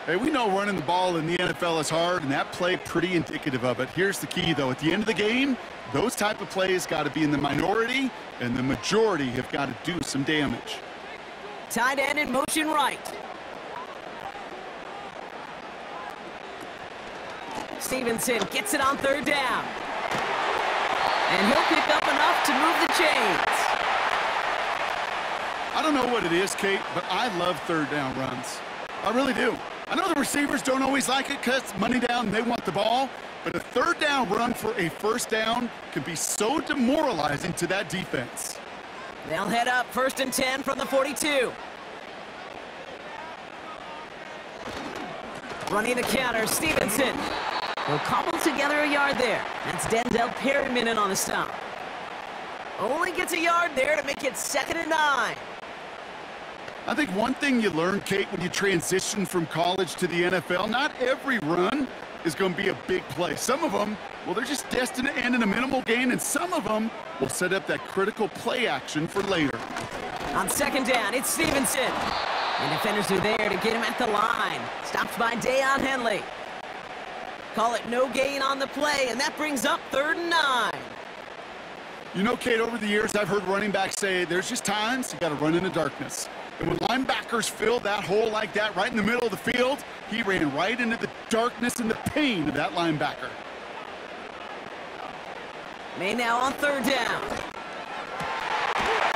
Hey, we know running the ball in the NFL is hard, and that play pretty indicative of it. Here's the key, though. At the end of the game, those type of plays got to be in the minority, and the majority have got to do some damage. Tight end in motion right. Stevenson gets it on third down. And he'll pick up enough to move the chains. I don't know what it is, Kate, but I love third down runs. I really do. I know the receivers don't always like it because money down, they want the ball. But a third down run for a first down can be so demoralizing to that defense. They'll head up 1st and 10 from the 42. Running the counter, Stevenson. He'll cobble together a yard there. That's Denzel Perryman in on the stop. Only gets a yard there to make it 2nd and 9. I think one thing you learn, Kate, when you transition from college to the NFL, not every run is going to be a big play. Some of them, well, they're just destined to end in a minimal gain, and some of them will set up that critical play action for later. On 2nd down, it's Stevenson. And defenders are there to get him at the line. Stopped by Deion Henley. Call it no gain on the play, and that brings up 3rd and 9. You know, Kate, over the years, I've heard running backs say there's just times you got to run in the darkness. And when linebackers filled that hole like that right in the middle of the field, he ran right into the darkness and the pain of that linebacker. May now on 3rd down.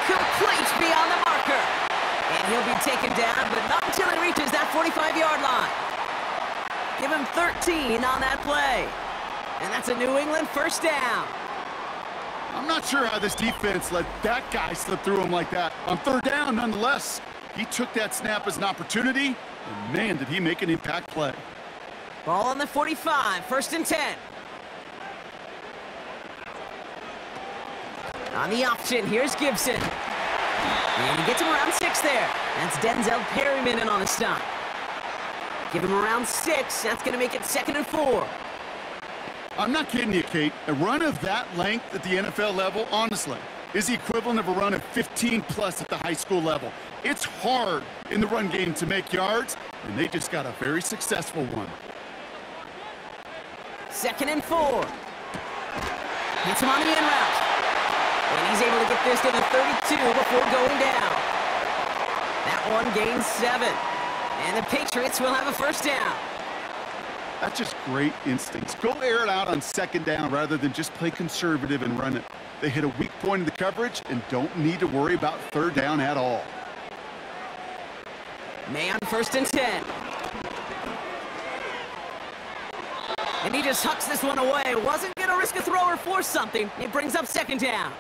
Complete beyond the marker. And he'll be taken down, but not until he reaches that 45-yard line. Give him 13 on that play. And that's a New England 1st down. I'm not sure how this defense let that guy slip through him like that. On 3rd down, nonetheless, he took that snap as an opportunity, and man, did he make an impact play. Ball on the 45, 1st and 10. On the option, here's Gibson. And he gets him around 6 there. That's Denzel Perryman in on the stop. Give him around 6. That's going to make it 2nd and 4. I'm not kidding you, Kate. A run of that length at the NFL level, honestly, is the equivalent of a run of 15-plus at the high school level. It's hard in the run game to make yards, and they just got a very successful one. 2nd and 4. Hits him on the in route. And he's able to get this to the 32 before going down. That one gains 7. And the Patriots will have a 1st down. That's just great instincts. Go air it out on 2nd down rather than just play conservative and run it. They hit a weak point in the coverage and don't need to worry about 3rd down at all. May on 1st and 10. And he just hucks this one away. Wasn't going to risk a throw or force something. It brings up 2nd down.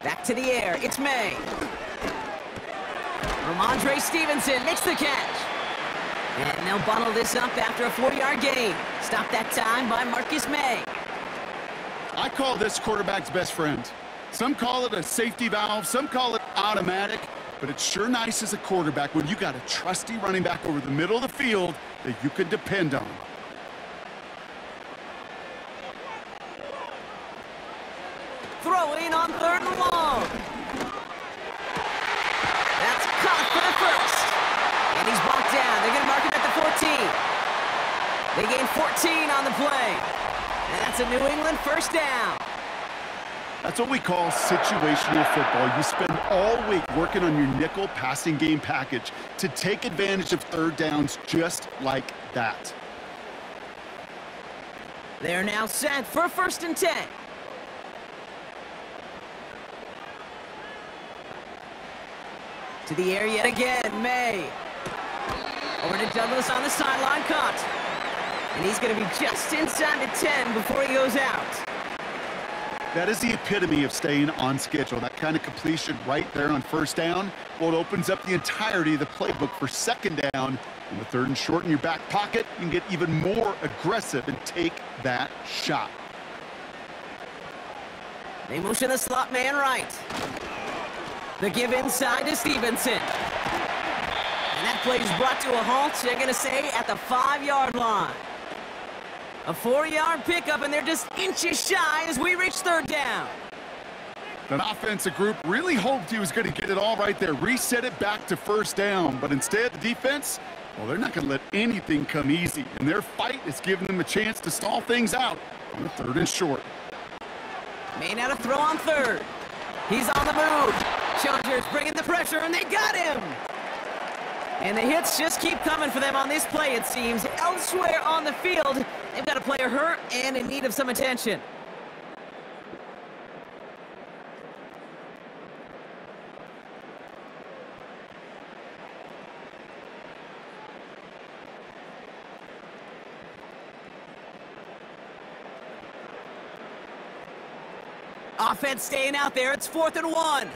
Back to the air, it's May. Ramondre Stevenson makes the catch. And they'll bottle this up after a 40-yard gain. Stopped that time by Marcus May. I call this quarterback's best friend. Some call it a safety valve, some call it automatic, but it's sure nice as a quarterback when you got a trusty running back over the middle of the field that you can depend on. Throwing on 3rd and long. That's caught for the 1st. And he's brought down. They're going to mark him at the 14. They gain 14 on the play. And that's a New England 1st down. That's what we call situational football. You spend all week working on your nickel passing game package to take advantage of 3rd downs just like that. They're now set for a 1st and 10. To the air yet again, May. Over to Douglas on the sideline, caught. And he's going to be just inside the 10 before he goes out. That is the epitome of staying on schedule. That kind of completion right there on 1st down. Well, it opens up the entirety of the playbook for 2nd down. And with 3rd and short in your back pocket, you can get even more aggressive and take that shot. They motion the slot man right. The give inside to Stevenson. And And that play is brought to a halt, they're going to say, at the 5-yard line. A 4-yard pickup, and they're just inches shy as we reach third down. That offensive group really hoped he was going to get it all right there, reset it back to first down. But instead, the defense, well, they're not going to let anything come easy. And their fight is giving them a chance to stall things out on the 3rd and short. May now to throw on 3rd. He's on the move. Chargers bringing the pressure, and they got him. And the hits just keep coming for them on this play, it seems. Elsewhere on the field, they've got a player hurt and in need of some attention. Offense staying out there. It's 4th and 1.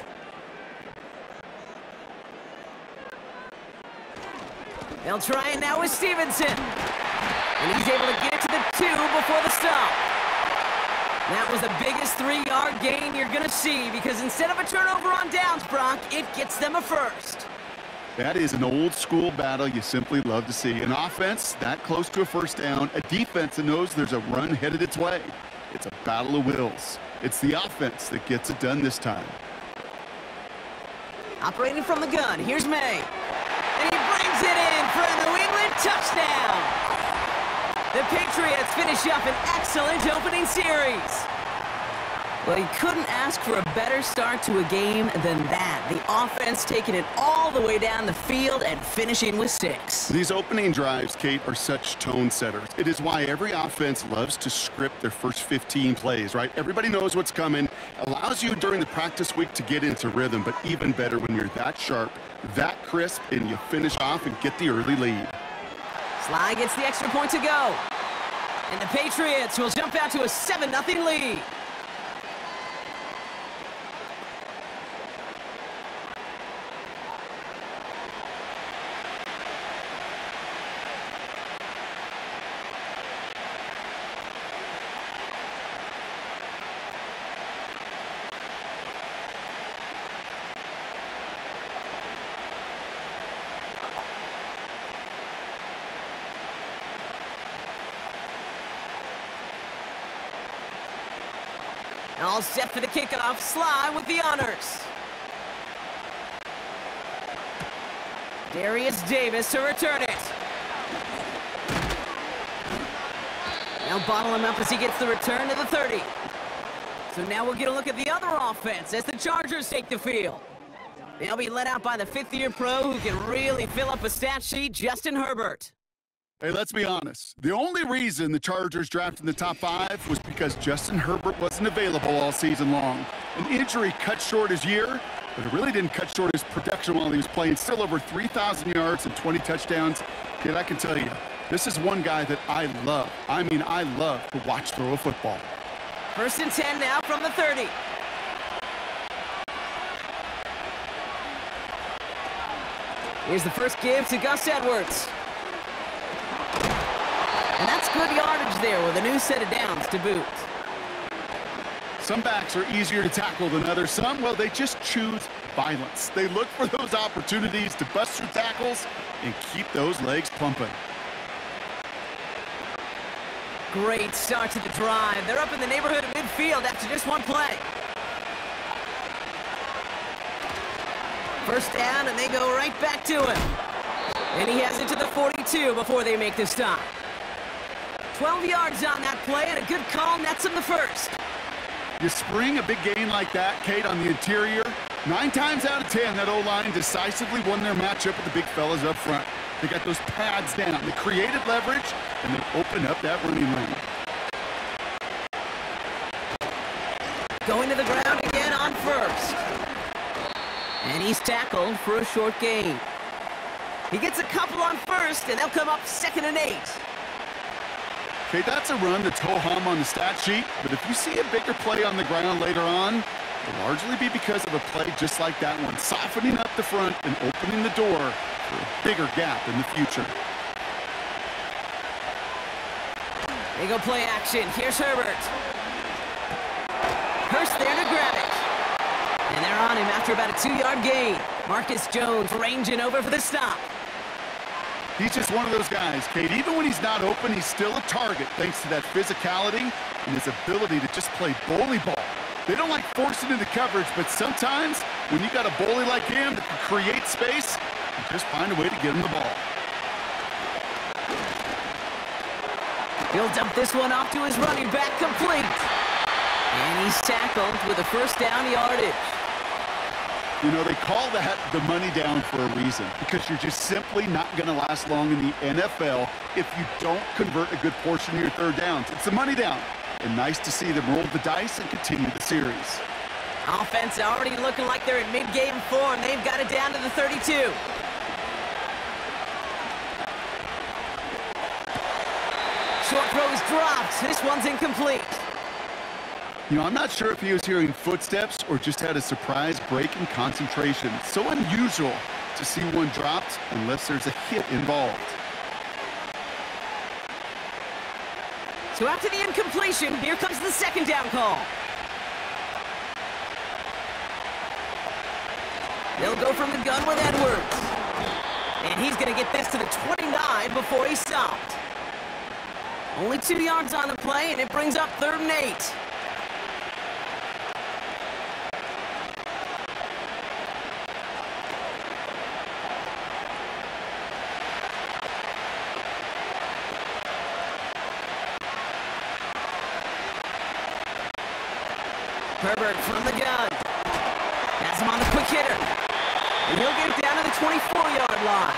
They'll try it now with Stevenson. And he's able to get it to the 2 before the stop. That was the biggest 3-yard gain you're going to see because instead of a turnover on downs, Brock, it gets them a first. That is an old-school battle you simply love to see. An offense that close to a first down, a defense that knows there's a run headed its way. It's a battle of wills. It's the offense that gets it done this time. Operating from the gun, here's May. And he brings it in for a New England touchdown. The Patriots finish up an excellent opening series. Well, you couldn't ask for a better start to a game than that. The offense taking it all the way down the field and finishing with 6. These opening drives, Kate, are such tone setters. It is why every offense loves to script their first 15 plays, right? Everybody knows what's coming. Allows you during the practice week to get into rhythm, but even better when you're that sharp, that crisp, and you finish off and get the early lead. Sly gets the extra point to go. And the Patriots will jump out to a 7-0 lead. All set for the kickoff. Sly with the honors. Darius Davis to return it. Now bottle him up as he gets the return to the 30. So now we'll get a look at the other offense as the Chargers take the field. They'll be led out by the 5th-year pro who can really fill up a stat sheet, Justin Herbert. Hey, let's be honest. The only reason the Chargers drafted in the top 5 was because Justin Herbert wasn't available all season long. An injury cut short his year, but it really didn't cut short his production while he was playing. Still over 3,000 yards and 20 touchdowns. Yet I can tell you, this is one guy that I love. I mean, I love to watch throw a football. 1st and 10 now from the 30. Here's the first give to Gus Edwards. And that's good yardage there with a new set of downs to boot. Some backs are easier to tackle than others. Some, well, they just choose violence. They look for those opportunities to bust through tackles and keep those legs pumping. Great start to the drive. They're up in the neighborhood of midfield after just one play. First down, and they go right back to him. And he has it to the 42 before they make the stop. 12 yards on that play, and a good call nets him the first. You spring a big gain like that, Kate, on the interior. 9 times out of 10, that O-line decisively won their matchup with the big fellas up front. They got those pads down. They created leverage, and they opened up that running lane. Going to the ground again on first. And he's tackled for a short gain. He gets a couple on first, and they'll come up 2nd and 8. Okay, that's a run that's ho-hum on the stat sheet, but if you see a bigger play on the ground later on, it'll largely be because of a play just like that one, softening up the front and opening the door for a bigger gap in the future. They go play action. Here's Herbert. Hurst there to grab it. And they're on him after about a 2-yard gain. Marcus Jones ranging over for the stop. He's just one of those guys, Kate. Even when he's not open, he's still a target thanks to that physicality and his ability to just play bully ball. They don't like forcing into coverage, but sometimes when you got a bully like him that can create space, you just find a way to get him the ball. He'll dump this one off to his running back, complete. And he's tackled with a first down yardage. You know, they call that the money down for a reason, because you're just simply not going to last long in the NFL if you don't convert a good portion of your third downs. It's the money down. And nice to see them roll the dice and continue the series. Offense already looking like they're in mid-game form. They've got it down to the 32. Short throw is dropped. This one's incomplete. You know, I'm not sure if he was hearing footsteps or just had a surprise break in concentration. It's so unusual to see one dropped unless there's a hit involved. So after the incompletion, here comes the second down call. They'll go from the gun with Edwards. And he's going to get this to the 29 before he's stopped. Only 2 yards on the play, and it brings up 3rd and 8. Herbert from the gun. Has him on the quick hitter. And he'll get it down to the 24-yard line.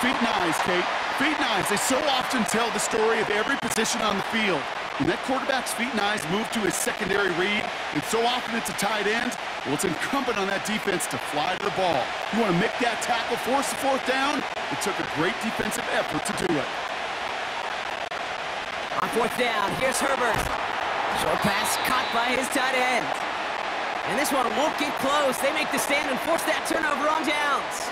Feet and eyes, Kate. Feet and eyes. They so often tell the story of every position on the field. When that quarterback's feet and eyes move to his secondary read, and so often it's a tight end, well, it's incumbent on that defense to fly to the ball. You want to make that tackle, force the 4th down? It took a great defensive effort to do it. On 4th down, here's Herbert. Short pass caught by his tight end. And this one won't get close. They make the stand and force that turnover on downs.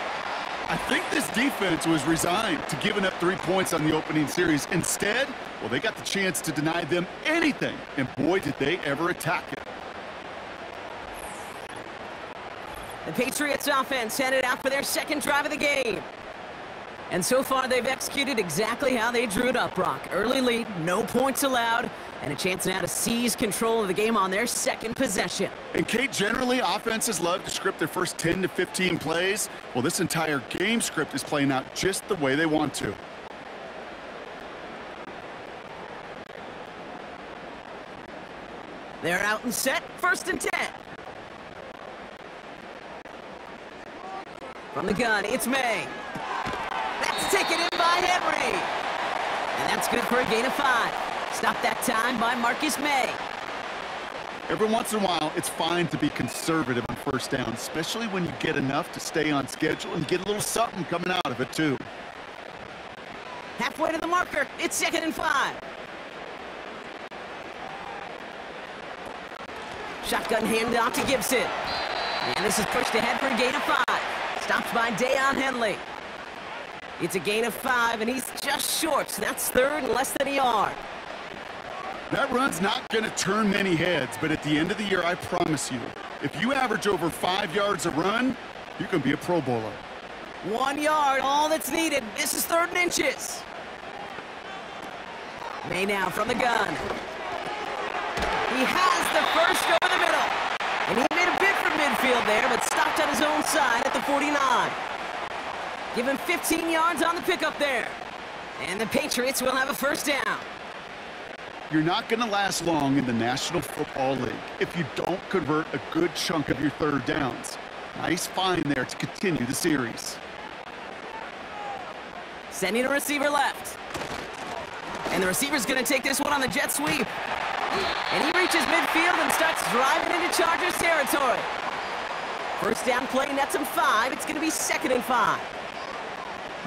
I think this defense was resigned to giving up 3 points on the opening series. Instead, well, they got the chance to deny them anything. And boy, did they ever attack it. The Patriots offense headed out for their second drive of the game. And so far, they've executed exactly how they drew it up, Brock. Early lead, no points allowed, and a chance now to seize control of the game on their second possession. And Kate, generally, offenses love to script their first 10 to 15 plays. Well, this entire game script is playing out just the way they want to. They're out and set, 1st and 10. From the gun, it's May. That's taken in by Henry. And that's good for a gain of 5. Stopped that time by Marcus May. Every once in a while, it's fine to be conservative on 1st down, especially when you get enough to stay on schedule and get a little something coming out of it, too. Halfway to the marker, it's 2nd and 5. Shotgun handoff to Gibson. And this is pushed ahead for a gain of 5. Stopped by Deion Henley. It's a gain of 5, and he's just short. So that's 3rd and less than a yard. That run's not going to turn many heads, but at the end of the year, I promise you, if you average over 5 yards a run, you can be a Pro Bowler. 1 yard, all that's needed. This is 3rd and inches. May now from the gun. He has the first over the middle. And he made a bid for midfield there, but stopped on his own side at the 49. Give him 15 yards on the pickup there. And the Patriots will have a 1st down. You're not going to last long in the National Football League if you don't convert a good chunk of your 3rd downs. Nice find there to continue the series. Sending a receiver left. And the receiver's going to take this one on the jet sweep. And he reaches midfield and starts driving into Chargers territory. 1st down play nets him 5. It's going to be 2nd and 5.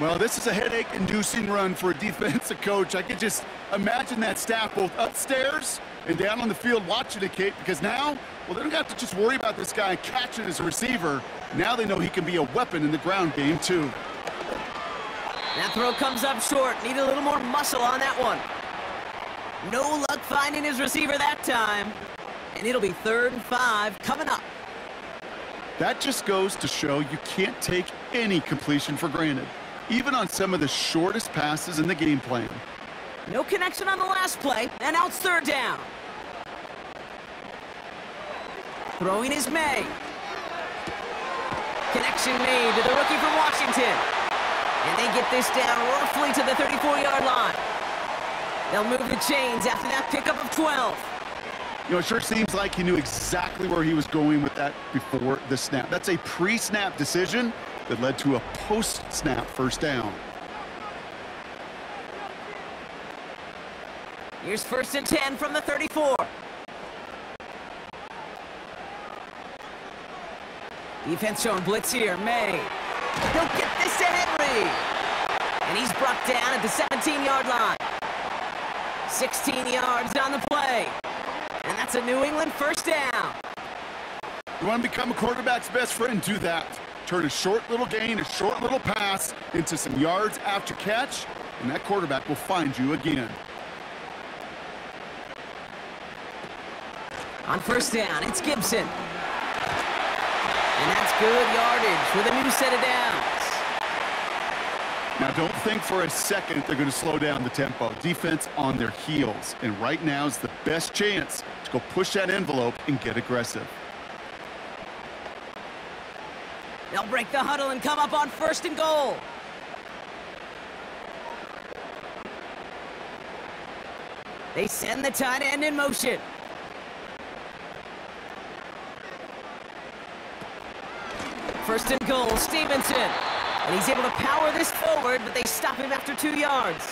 Well, this is a headache-inducing run for a defensive coach. I could just imagine that staff both upstairs and down on the field watching it, Kate, because now, well, they don't have to just worry about this guy catching as a receiver. Now they know he can be a weapon in the ground game, too. That throw comes up short. Need a little more muscle on that one. No luck finding his receiver that time. And it'll be 3rd and 5 coming up. That just goes to show you can't take any completion for granted. even on some of the shortest passes in the game plan. No connection on the last play, and now it's third down. Throwing is May. Connection made to the rookie from Washington. And they get this down roughly to the 34-yard line. They'll move the chains after that pickup of 12. You know, it sure seems like he knew exactly where he was going with that before the snap. That's a pre-snap decision that led to a post-snap first down. Here's 1st and 10 from the 34. Defense showing blitz here. May. He'll get this to Henry. And he's brought down at the 17-yard line. 16 yards on the play. And that's a New England first down. You want to become a quarterback's best friend? Do that. Turn a short little gain, a short little pass into some yards after catch, and that quarterback will find you again. On first down, it's Gibson. And that's good yardage with a new set of downs. Now, don't think for a second they're going to slow down the tempo. Defense on their heels. And right now is the best chance to go push that envelope and get aggressive. They'll break the huddle and come up on 1st and goal. They send the tight end in motion. First and goal, Stevenson. And he's able to power this forward, but they stop him after 2 yards.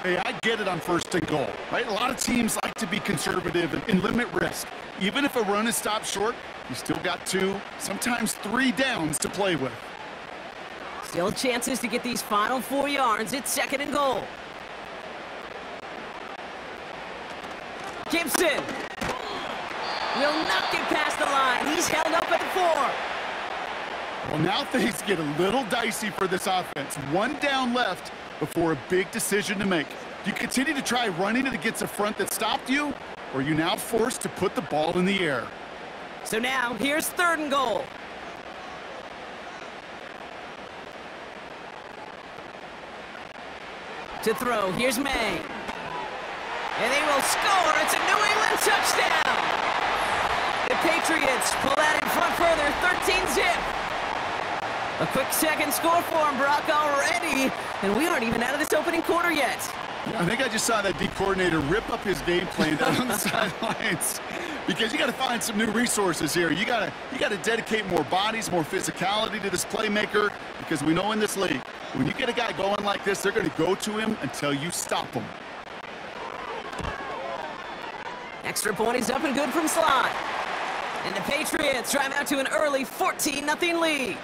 Hey, I get it on 1st and goal, right? A lot of teams like to be conservative and limit risk. Even if a run is stopped short, you still got 2, sometimes 3 downs to play with. Still chances to get these final 4 yards. It's 2nd and goal. Gibson will not get past the line. He's held up at the 4. Well, now things get a little dicey for this offense. 1 down left before a big decision to make. Do you continue to try running it against a front that stopped you, or are you now forced to put the ball in the air? So now, here's 3rd and goal. To throw, here's May. And they will score. It's a New England touchdown. The Patriots pull that in front further, 13-zip. A quick second score for him, Brock, already. And we aren't even out of this opening quarter yet. I think I just saw that D coordinator rip up his game plan down on the sidelines, because you got to find some new resources here. You got to dedicate more bodies, more physicality to this playmaker, because we know in this league, when you get a guy going like this, they're going to go to him until you stop him. Extra point is up and good from Slot. And the Patriots drive out to an early 14-0 lead.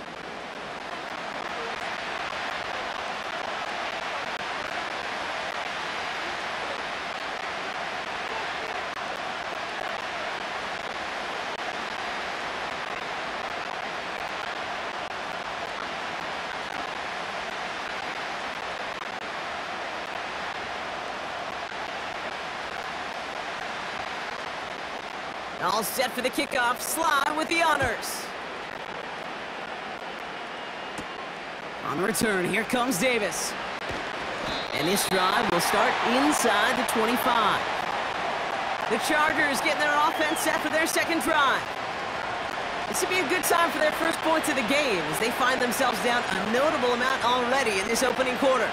All set for the kickoff. Slot with the honors. On the return, here comes Davis. And this drive will start inside the 25. The Chargers getting their offense set for their second drive. This would be a good time for their first points of the game as they find themselves down a notable amount already in this opening quarter.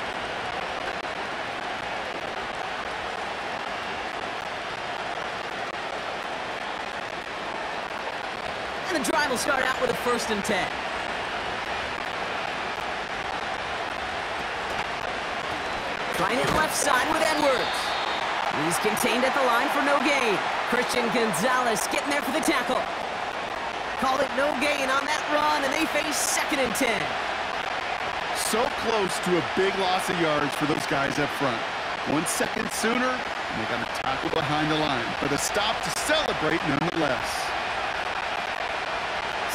And the drive will start out with a 1st and 10. Trying it left side with Edwards. He's contained at the line for no gain. Christian Gonzalez getting there for the tackle. Called it no gain on that run, and they face 2nd and 10. So close to a big loss of yards for those guys up front. 1 second sooner, and they got a tackle behind the line. But a stop to celebrate nonetheless.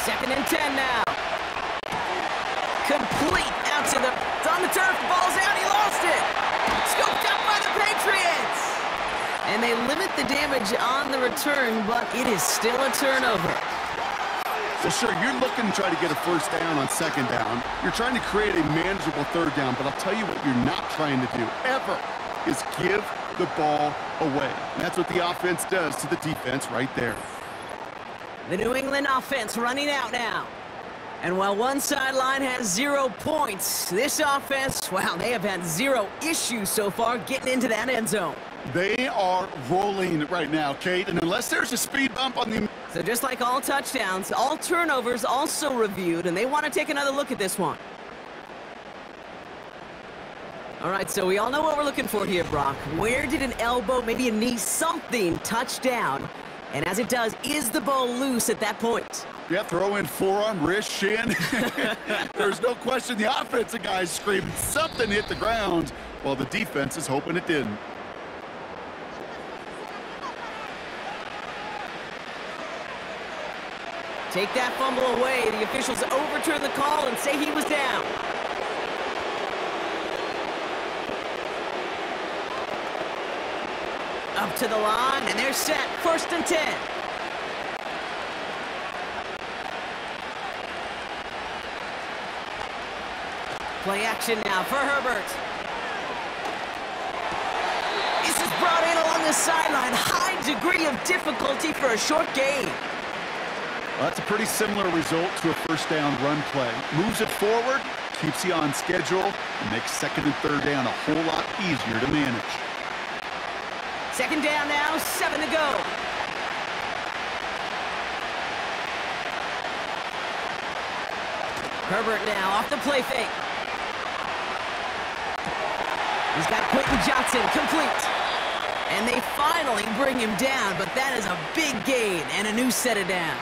2nd and 10 now. Complete out to the... It's on the turf, ball's out, he lost it. Scooped up by the Patriots. And they limit the damage on the return, but it is still a turnover. So sure, you're looking to try to get a 1st down on 2nd down. You're trying to create a manageable third down, but I'll tell you what you're not trying to do, ever, is give the ball away. And that's what the offense does to the defense right there. The New England offense running out now. And while one sideline has 0 points, this offense, well, they have had 0 issues so far getting into that end zone. They are rolling right now, Kate, and unless there's a speed bump on the... So just like all touchdowns, all turnovers also reviewed, and they want to take another look at this one. All right, so we all know what we're looking for here, Brock. Where did an elbow, maybe a knee, something touch down? And as it does, is the ball loose at that point? Yeah, throw in forearm, wrist, shin. There's no question the offensive guy's screaming something hit the ground while the defense is hoping it didn't. Take that fumble away. The officials overturn the call and say he was down. Up to the line, and they're set. 1st and 10. Play action now for Herbert. This is brought in along the sideline. High degree of difficulty for a short gain. Well, that's a pretty similar result to a first down run play. Moves it forward, keeps you on schedule, and makes 2nd and 3rd down a whole lot easier to manage. 2nd down now, 7 to go. Herbert now off the play fake. He's got Quentin Johnson complete. And they finally bring him down, but that is a big gain and a new set of downs.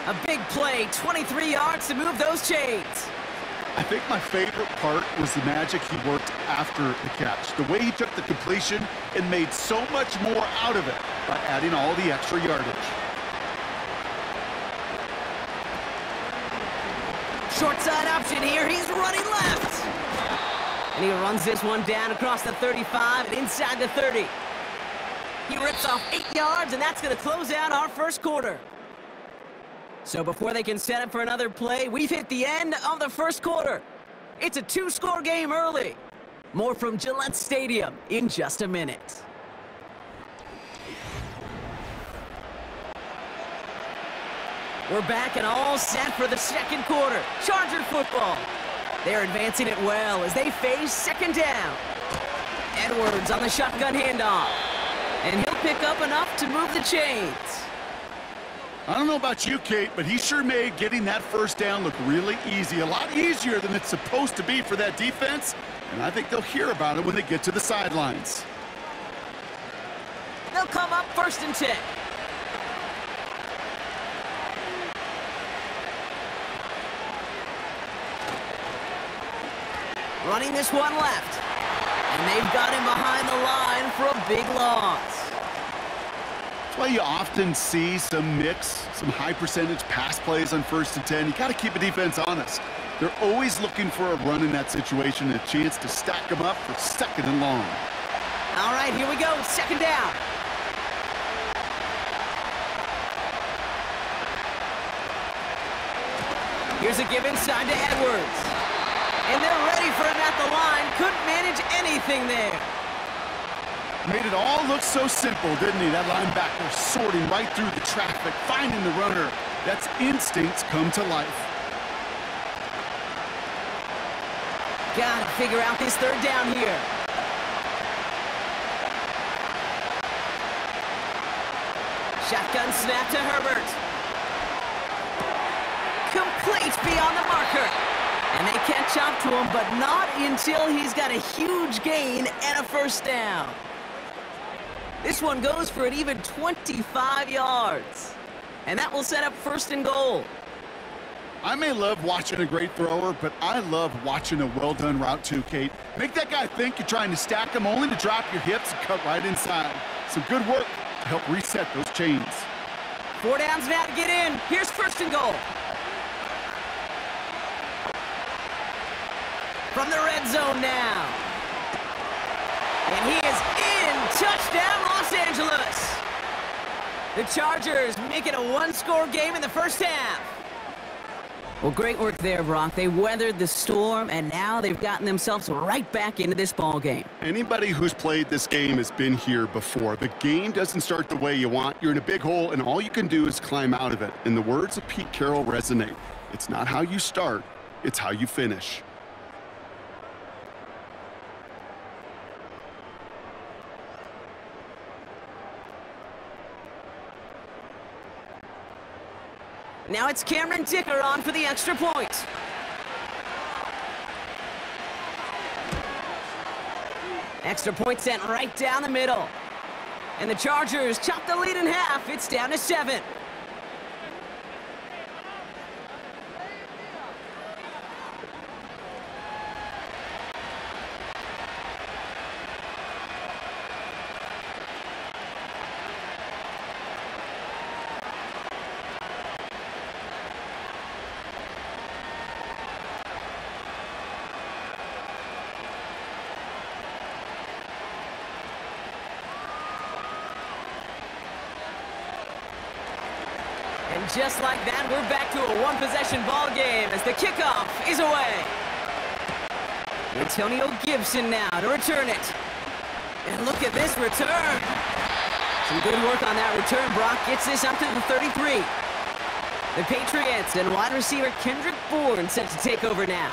A big play, 23 yards to move those chains. I think my favorite part was the magic he worked after the catch. The way he took the completion and made so much more out of it by adding all the extra yardage. Short side option here. He's running left. And he runs this one down across the 35 and inside the 30. He rips off 8 yards, and that's going to close out our first quarter. So before they can set up for another play, we've hit the end of the first quarter. It's a 2-score game early. More from Gillette Stadium in just a minute. We're back and all set for the second quarter. Charger football. They're advancing it well as they face 2nd down. Edwards on the shotgun handoff. And he'll pick up enough to move the chains. I don't know about you, Kate, but he sure made getting that first down look really easy. A lot easier than it's supposed to be for that defense. And I think they'll hear about it when they get to the sidelines. They'll come up 1st and 10. Running this one left. And they've got him behind the line for a big loss. That's why you often see some mix, some high percentage pass plays on 1st and 10. You got to keep a defense honest. They're always looking for a run in that situation, a chance to stack them up for 2nd and long. All right, here we go. 2nd down. Here's a give inside to Edwards. And they're ready for him at the line. Couldn't manage anything there. Made it all look so simple, didn't he? That linebacker sorting right through the traffic, finding the runner. That's instincts come to life. Gotta figure out this 3rd down here. Shotgun snap to Herbert. Complete beyond the marker. And they catch up to him, but not until he's got a huge gain and a 1st down. This one goes for an even 25 yards. And that will set up 1st and goal. I may love watching a great thrower, but I love watching a well-done route too, Kate. Make that guy think you're trying to stack him only to drop your hips and cut right inside. Some good work to help reset those chains. 4 downs now to get in. Here's 1st and goal. From the red zone now. And he is in. Touchdown, Los Angeles. The Chargers make it a 1-score game in the 1st half. Well, great work there, Brock. They weathered the storm, and now they've gotten themselves right back into this ball game. Anybody who's played this game has been here before. The game doesn't start the way you want. You're in a big hole, and all you can do is climb out of it. And the words of Pete Carroll resonate. It's not how you start, it's how you finish. Now it's Cameron Dicker on for the extra point. Extra point sent right down the middle. And the Chargers chop the lead in half. It's down to 7. And just like that, we're back to a one-possession ball game as the kickoff is away. Antonio Gibson now to return it. And look at this return. Some good work on that return. Brock gets this up to the 33. The Patriots and wide receiver Kendrick Bourne set to take over now.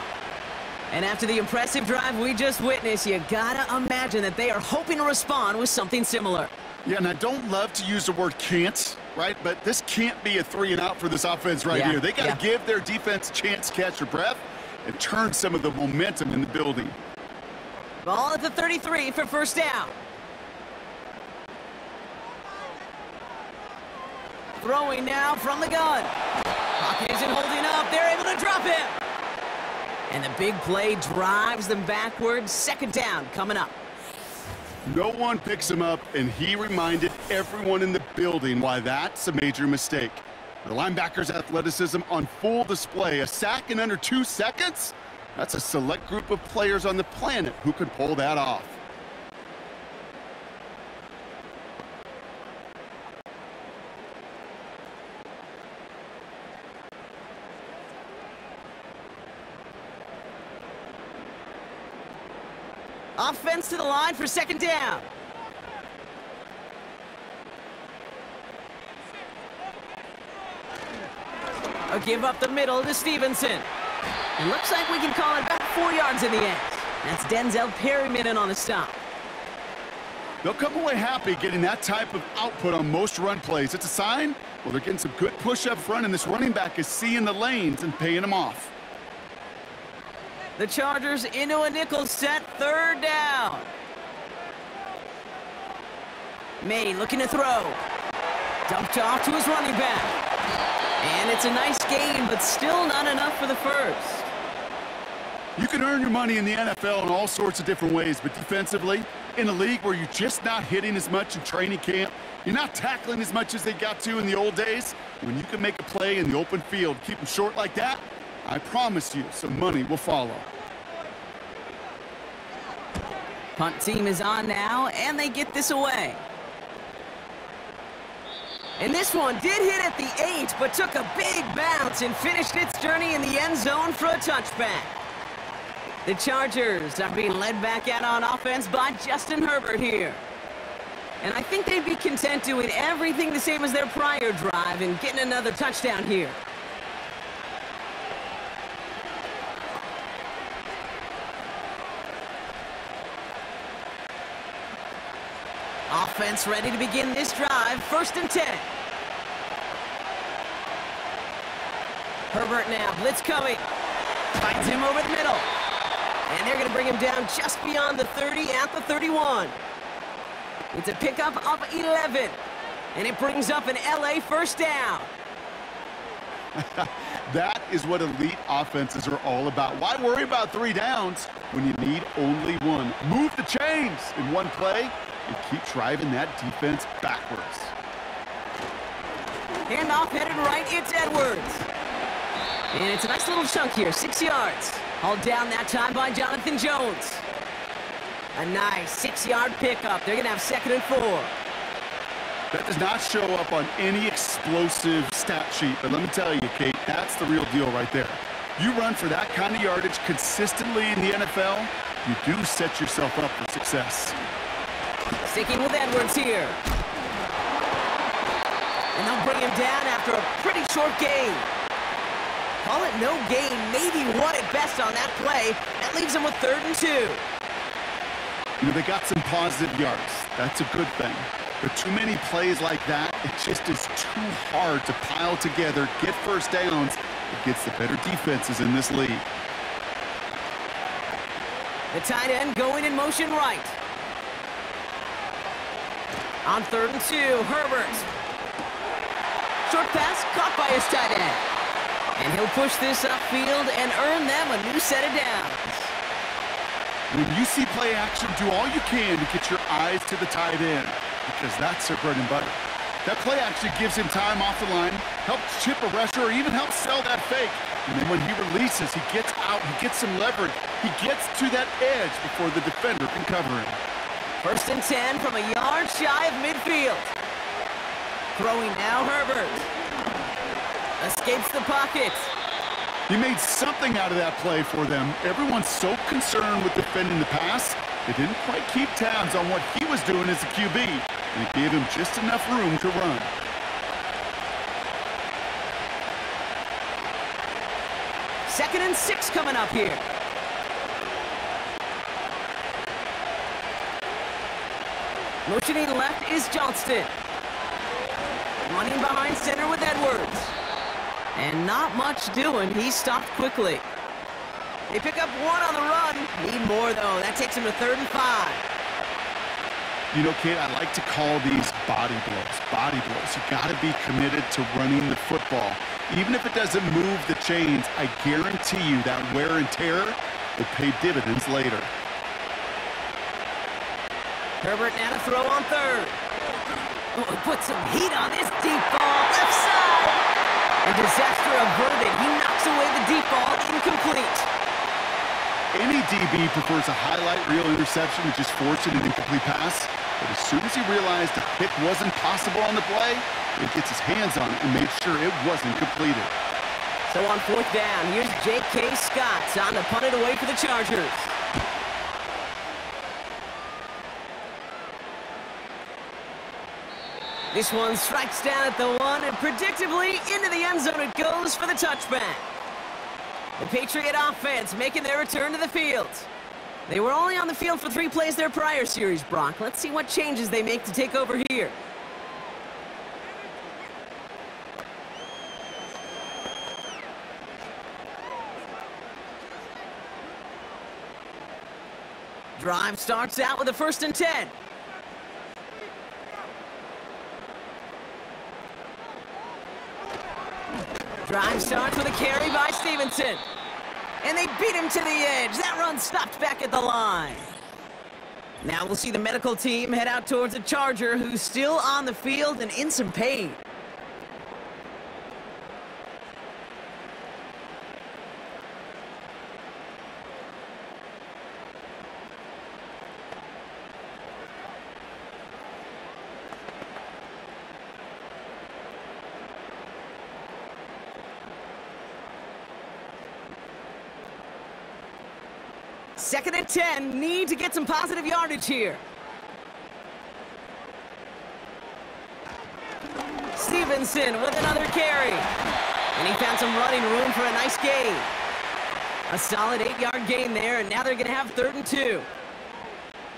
And after the impressive drive we just witnessed, you gotta imagine that they are hoping to respond with something similar. Yeah, and I don't love to use the word can't, right? But this can't be a 3-and-out for this offense right here. They got to give their defense a chance to catch their breath and turn some of the momentum in the building. Ball at the 33 for first down. Throwing now from the gun. Hawkinson holding up. They're able to drop him. And the big play drives them backwards. Second down coming up. No one picks him up, and he reminded everyone in the building why that's a major mistake. The linebacker's athleticism on full display. A sack in under 2 seconds? That's a select group of players on the planet who could pull that off. Offense to the line for second down. A give up the middle to Stevenson. It looks like we can call it about 4 yards in the end. That's Denzel Perryman in on the stop. They'll come away happy getting that type of output on most run plays. It's a sign, well, they're getting some good push up front, and this running back is seeing the lanes and paying them off. The Chargers into a nickel set, third down. May looking to throw. Dumped off to his running back. And it's a nice gain, but still not enough for the first. You can earn your money in the NFL in all sorts of different ways, but defensively, in a league where you're just not hitting as much in training camp, you're not tackling as much as they got to in the old days, when you can make a play in the open field, keep them short like that, I promise you some money will follow. Punt team is on now, and they get this away. And this one did hit at the 8, but took a big bounce and finished its journey in the end zone for a touchback. The Chargers are being led back out on offense by Justin Herbert here. And I think they'd be content doing everything the same as their prior drive and getting another touchdown here. Offense ready to begin this drive. 1st and 10. Herbert now. Blitz coming. Finds him over the middle. And they're going to bring him down just beyond the 30 at the 31. It's a pickup of 11. And it brings up an LA first down. That is what elite offenses are all about. Why worry about 3 downs when you need only 1? Move the chains in one play and keep driving that defense backwards. Handoff headed right. It's Edwards. And it's a nice little chunk here. 6 yards. Hauled down that time by Jonathan Jones. A nice 6-yard pickup. They're going to have 2nd and 4. That does not show up on any explosive stat sheet, but let me tell you, Kate, that's the real deal right there. You run for that kind of yardage consistently in the NFL, you do set yourself up for success. Sticking with Edwards here. And they'll bring him down after a pretty short gain. Call it no gain, maybe one at best on that play. That leaves him with 3rd and 2. You know, they got some positive yards. That's a good thing. But too many plays like that, it just is too hard to pile together, get first downs against the better defenses in this league. The tight end going in motion right. On 3rd and 2, Herbert. Short pass caught by his tight end. And he'll push this upfield and earn them a new set of downs. When you see play action, do all you can to get your eyes to the tight end, because that's their bread and butter. That play action gives him time off the line, helps chip a rusher, or even helps sell that fake. And then when he releases, he gets out, he gets some leverage. He gets to that edge before the defender can cover him. 1st and 10 from a yard shy of midfield. Throwing now, Herbert. Escapes the pocket. He made something out of that play for them. Everyone's so concerned with defending the pass, they didn't quite keep tabs on what he was doing as a QB, and it gave him just enough room to run. Second and 6 coming up here. Motioning left is Johnston. Running behind center with Edwards. And not much doing. He stopped quickly. They pick up 1 on the run. Need more, though. That takes him to 3rd and 5. You know, Kate, I like to call these body blows. Body blows. You got to be committed to running the football. Even if it doesn't move the chains, I guarantee you that wear and tear will pay dividends later. Herbert now to throw on 3rd. Oh, put some heat on this deep ball. Left side. And disaster averted. He knocks away the deep ball. Incomplete. Any DB prefers a highlight reel interception to just forcing an incomplete pass. But as soon as he realized the pick wasn't possible on the play, he gets his hands on it and made sure it wasn't completed. So on 4th down, here's J.K. Scott on to punt it away for the Chargers. This one strikes down at the 1, and predictably into the end zone it goes for the touchback. The Patriot offense making their return to the field. They were only on the field for 3 plays their prior series, Brock. Let's see what changes they make to take over here. Drive starts out with a 1st and 10. Drive starts with a carry by Stevenson. And they beat him to the edge. That run stopped back at the line. Now we'll see the medical team head out towards a Charger who's still on the field and in some pain. Second and 10, need to get some positive yardage here. Stevenson with another carry. And he found some running room for a nice gain. A solid 8-yard gain there, and now they're going to have 3rd and 2.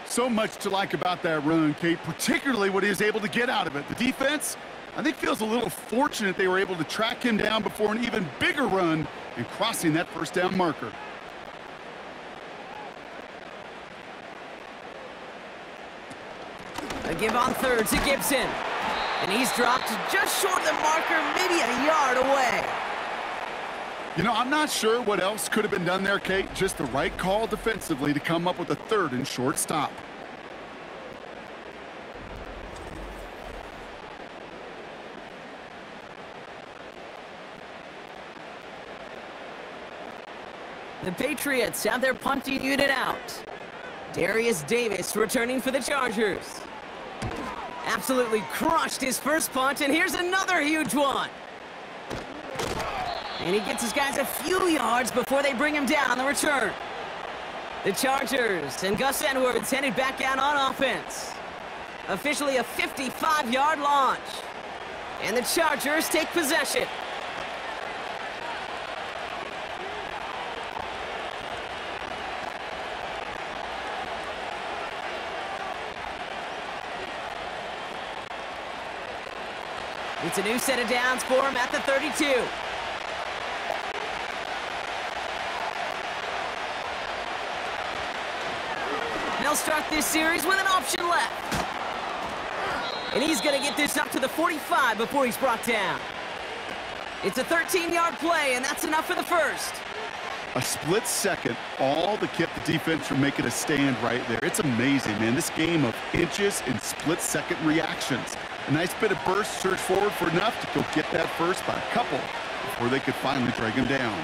So much to like about that run, Kate, particularly what he was able to get out of it. The defense, I think, feels a little fortunate they were able to track him down before an even bigger run and crossing that 1st down marker. A give on 3rd to Gibson. And he's dropped just short of the marker, maybe a yard away. You know, I'm not sure what else could have been done there, Kate. Just the right call defensively to come up with a 3rd and short stop. The Patriots have their punting unit out. Darius Davis returning for the Chargers. Absolutely crushed his first punch, and here's another huge one. And he gets his guys a few yards before they bring him down on the return. The Chargers and Gus Edwards headed back out on offense. Officially a 55-yard launch. And the Chargers take possession. It's a new set of downs for him at the 32. They'll start this series with an option left. And he's going to get this up to the 45 before he's brought down. It's a 13-yard play, and that's enough for the first. A split second, all that kept the defense from making a stand right there. It's amazing, man. This game of inches and split-second reactions. A nice bit of burst, surge forward for enough to go get that first by a couple before they could finally drag him down.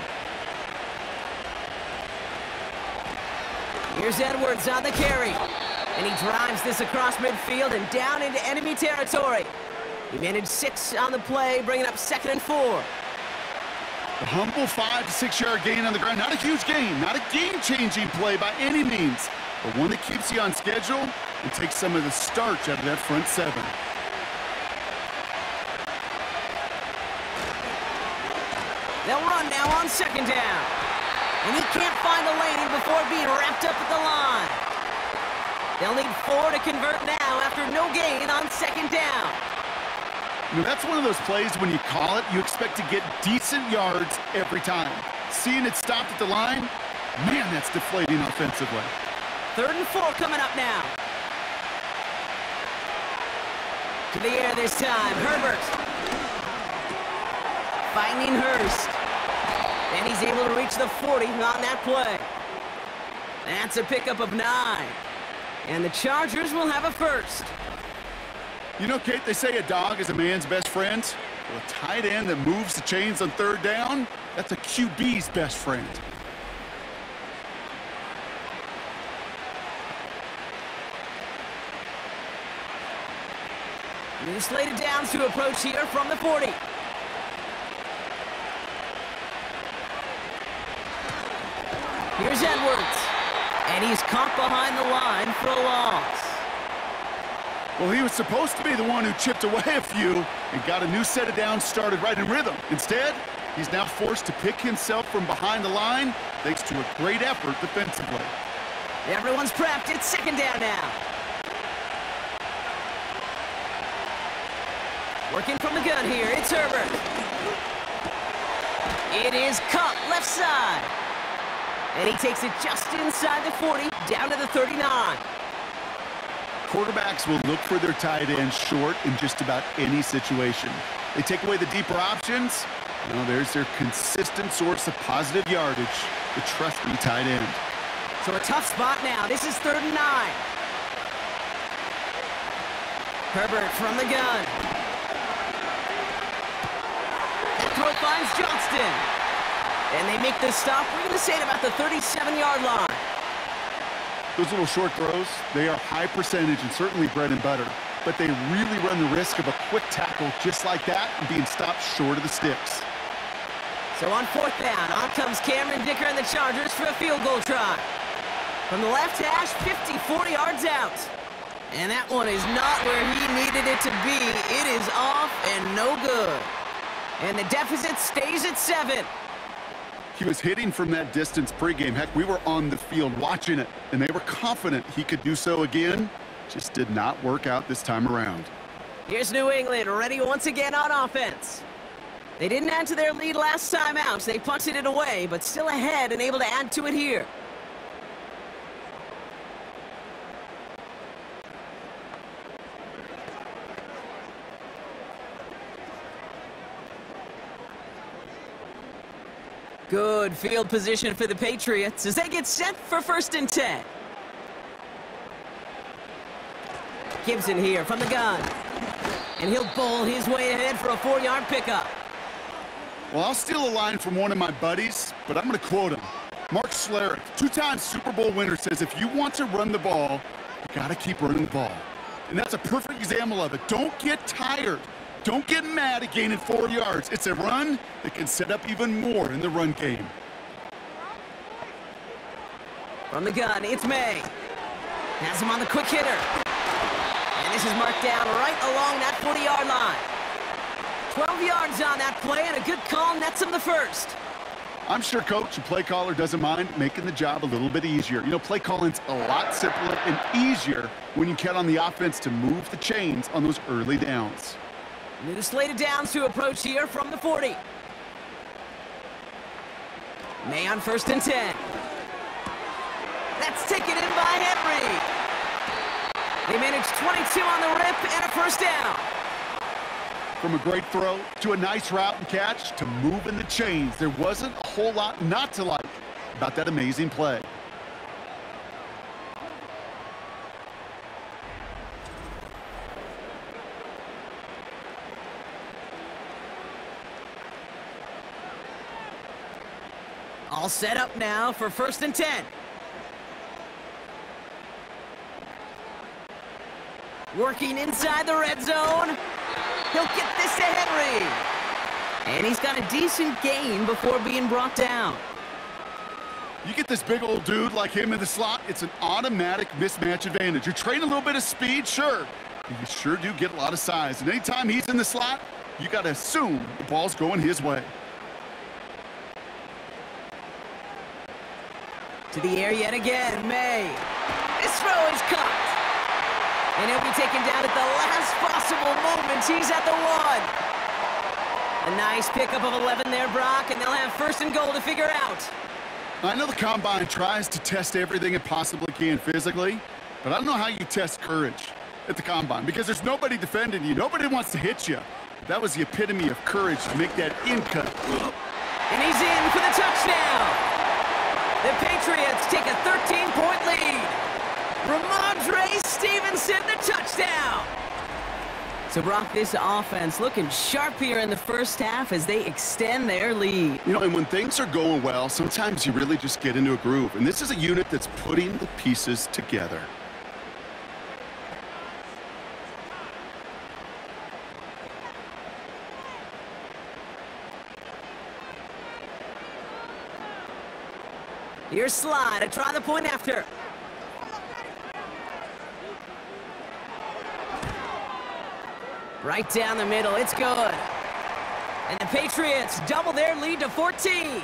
Here's Edwards on the carry. And he drives this across midfield and down into enemy territory. He managed 6 on the play, bringing up 2nd and 4. A humble 5 to 6 yard gain on the ground. Not a huge gain, not a game-changing play by any means, but one that keeps you on schedule and takes some of the starch out of that front 7. They'll run now on 2nd down. And he can't find a lane before being wrapped up at the line. They'll need 4 to convert now after no gain on 2nd down. You know, that's one of those plays when you call it, you expect to get decent yards every time. Seeing it stopped at the line, man, that's deflating offensively. 3rd and 4 coming up now. To the air this time, Herbert. Finding Hurst. And he's able to reach the 40 on that play. That's a pickup of 9. And the Chargers will have a first. You know, Kate, they say a dog is a man's best friend. Well, a tight end that moves the chains on 3rd down, that's a QB's best friend. New slated downs to approach here from the 40. Here's Edwards. And he's caught behind the line for a loss. Well, he was supposed to be the one who chipped away a few and got a new set of downs started right in rhythm. Instead, he's now forced to pick himself from behind the line thanks to a great effort defensively. Everyone's prepped. It's 2nd down now. Working from the gun here. It's Herbert. It is Cup left side. And he takes it just inside the 40, down to the 39. Quarterbacks will look for their tight ends short in just about any situation. They take away the deeper options. Well, there's their consistent source of positive yardage, the trusty tight end. So a tough spot now. This is 3rd and 9. Herbert from the gun. That throw finds Johnston. And they make this stop, we're going to say, at about the 37-yard line. Those little short throws, they are high percentage and certainly bread and butter. But they really run the risk of a quick tackle just like that and being stopped short of the sticks. So on 4th down, on comes Cameron Dicker and the Chargers for a field goal try. From the left hash, 40 yards out. And that one is not where he needed it to be. It is off and no good. And the deficit stays at 7. He was hitting from that distance pregame. Heck, we were on the field watching it, and they were confident he could do so again. Just did not work out this time around. Here's New England, ready once again on offense. They didn't add to their lead last time out, so they punted it away, but still ahead and able to add to it here. Good field position for the Patriots as they get set for 1st and 10. Gibson here from the gun. And he'll bowl his way ahead for a 4-yard pickup. Well, I'll steal a line from one of my buddies, but I'm going to quote him. Mark Schlereth, 2-time Super Bowl winner, says if you want to run the ball, you got to keep running the ball. And that's a perfect example of it. Don't get tired. Don't get mad at gaining 4 yards. It's a run that can set up even more in the run game. From the gun, it's May. Has him on the quick hitter. And this is marked down right along that 40-yard line. 12 yards on that play, and a good call nets him the first. I'm sure coach and play caller doesn't mind making the job a little bit easier. You know, play calling's a lot simpler and easier when you count on the offense to move the chains on those early downs. New slated downs to approach here from the 40. May on 1st and 10. That's taken in by Henry. They managed 22 on the rip and a first down. From a great throw to a nice route and catch to moving the chains, there wasn't a whole lot not to like about that amazing play. All set up now for 1st and 10. Working inside the red zone. He'll get this to Henry. And he's got a decent gain before being brought down. You get this big old dude like him in the slot, it's an automatic mismatch advantage. You train a little bit of speed, sure, but you sure do get a lot of size. And anytime he's in the slot, you got to assume the ball's going his way. To the air yet again, May. This throw is caught. And he'll be taken down at the last possible moment. He's at the 1. A nice pickup of 11 there, Brock, and they'll have 1st and goal to figure out. I know the Combine tries to test everything it possibly can physically, but I don't know how you test courage at the Combine because there's nobody defending you. Nobody wants to hit you. That was the epitome of courage to make that in cut. And he's in for the touchdown. The Patriots take a 13-point lead. Ramondre Stevenson, the touchdown. So, Brock, this offense looking sharp here in the first half as they extend their lead. You know, and when things are going well, sometimes you really just get into a groove. And this is a unit that's putting the pieces together. Here's Slide to try the point after. Right down the middle, it's good. And the Patriots double their lead to 14.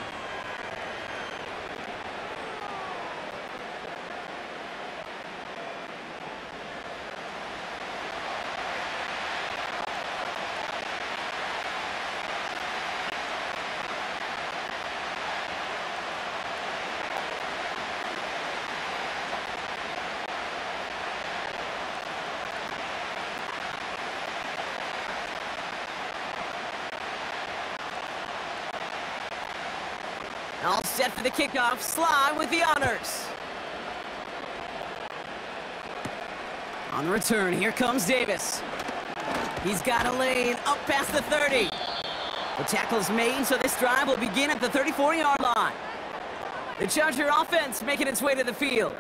All set for the kickoff. Sly with the honors. On the return, here comes Davis. He's got a lane up past the 30. The tackle's made, so this drive will begin at the 34-yard line. The Charger offense making its way to the field.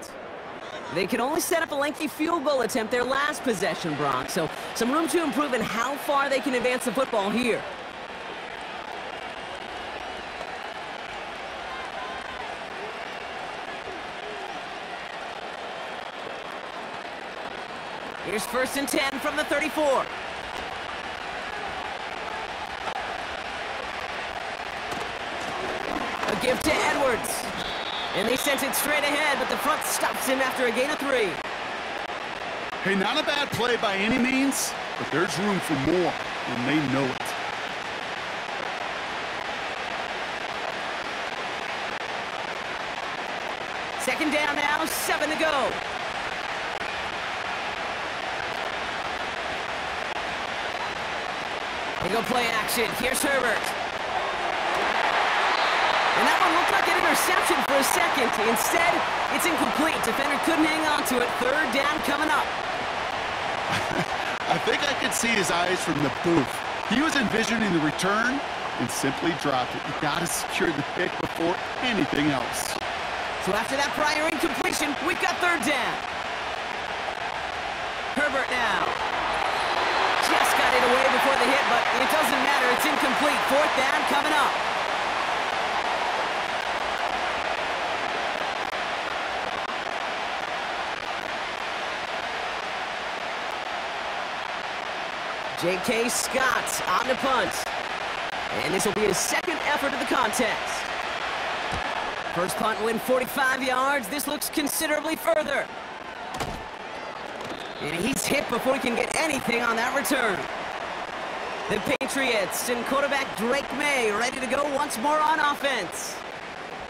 They could only set up a lengthy field goal attempt their last possession, Brock, so some room to improve in how far they can advance the football here. Here's 1st and 10 from the 34. A give to Edwards. And they sent it straight ahead, but the front stops him after a gain of 3. Hey, not a bad play by any means, but there's room for more, and they know it. Second down now, 7 to go. They go play action. Here's Herbert. And that one looked like an interception for a second. Instead, it's incomplete. Defender couldn't hang on to it. 3rd down coming up. I think I could see his eyes from the booth. He was envisioning the return and simply dropped it. You got to secure the pick before anything else. So after that prior incompletion, we've got 3rd down. Herbert effort now. Just got it away before the hit, but it doesn't matter. It's incomplete. Fourth down coming up. J.K. Scott on the punt. And this will be his second effort of the contest. First punt win 45 yards. This looks considerably further. And he's hit before he can get anything on that return. The Patriots and quarterback Drake May ready to go once more on offense.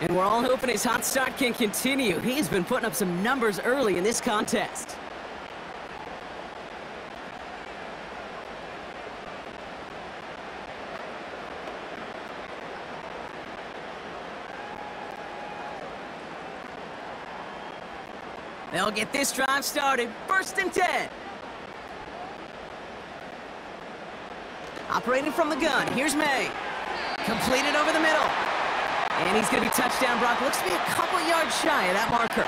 And we're all hoping his hot start can continue. He's been putting up some numbers early in this contest. They'll get this drive started. First and 10. Operating from the gun. Here's May. Completed over the middle. And he's going to be touchdown block. Looks to be a couple yards shy of that marker.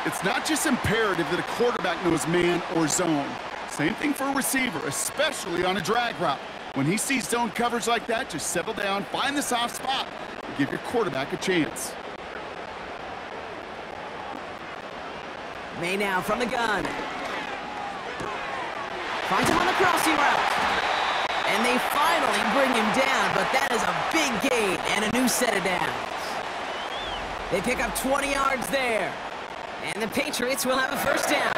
It's not just imperative that a quarterback knows man or zone. Same thing for a receiver, especially on a drag route. When he sees zone coverage like that, just settle down, find the soft spot, and give your quarterback a chance. May now from the gun. Finds him on the crossing route. And they finally bring him down, but that is a big gain and a new set of downs. They pick up 20 yards there. And the Patriots will have a first down.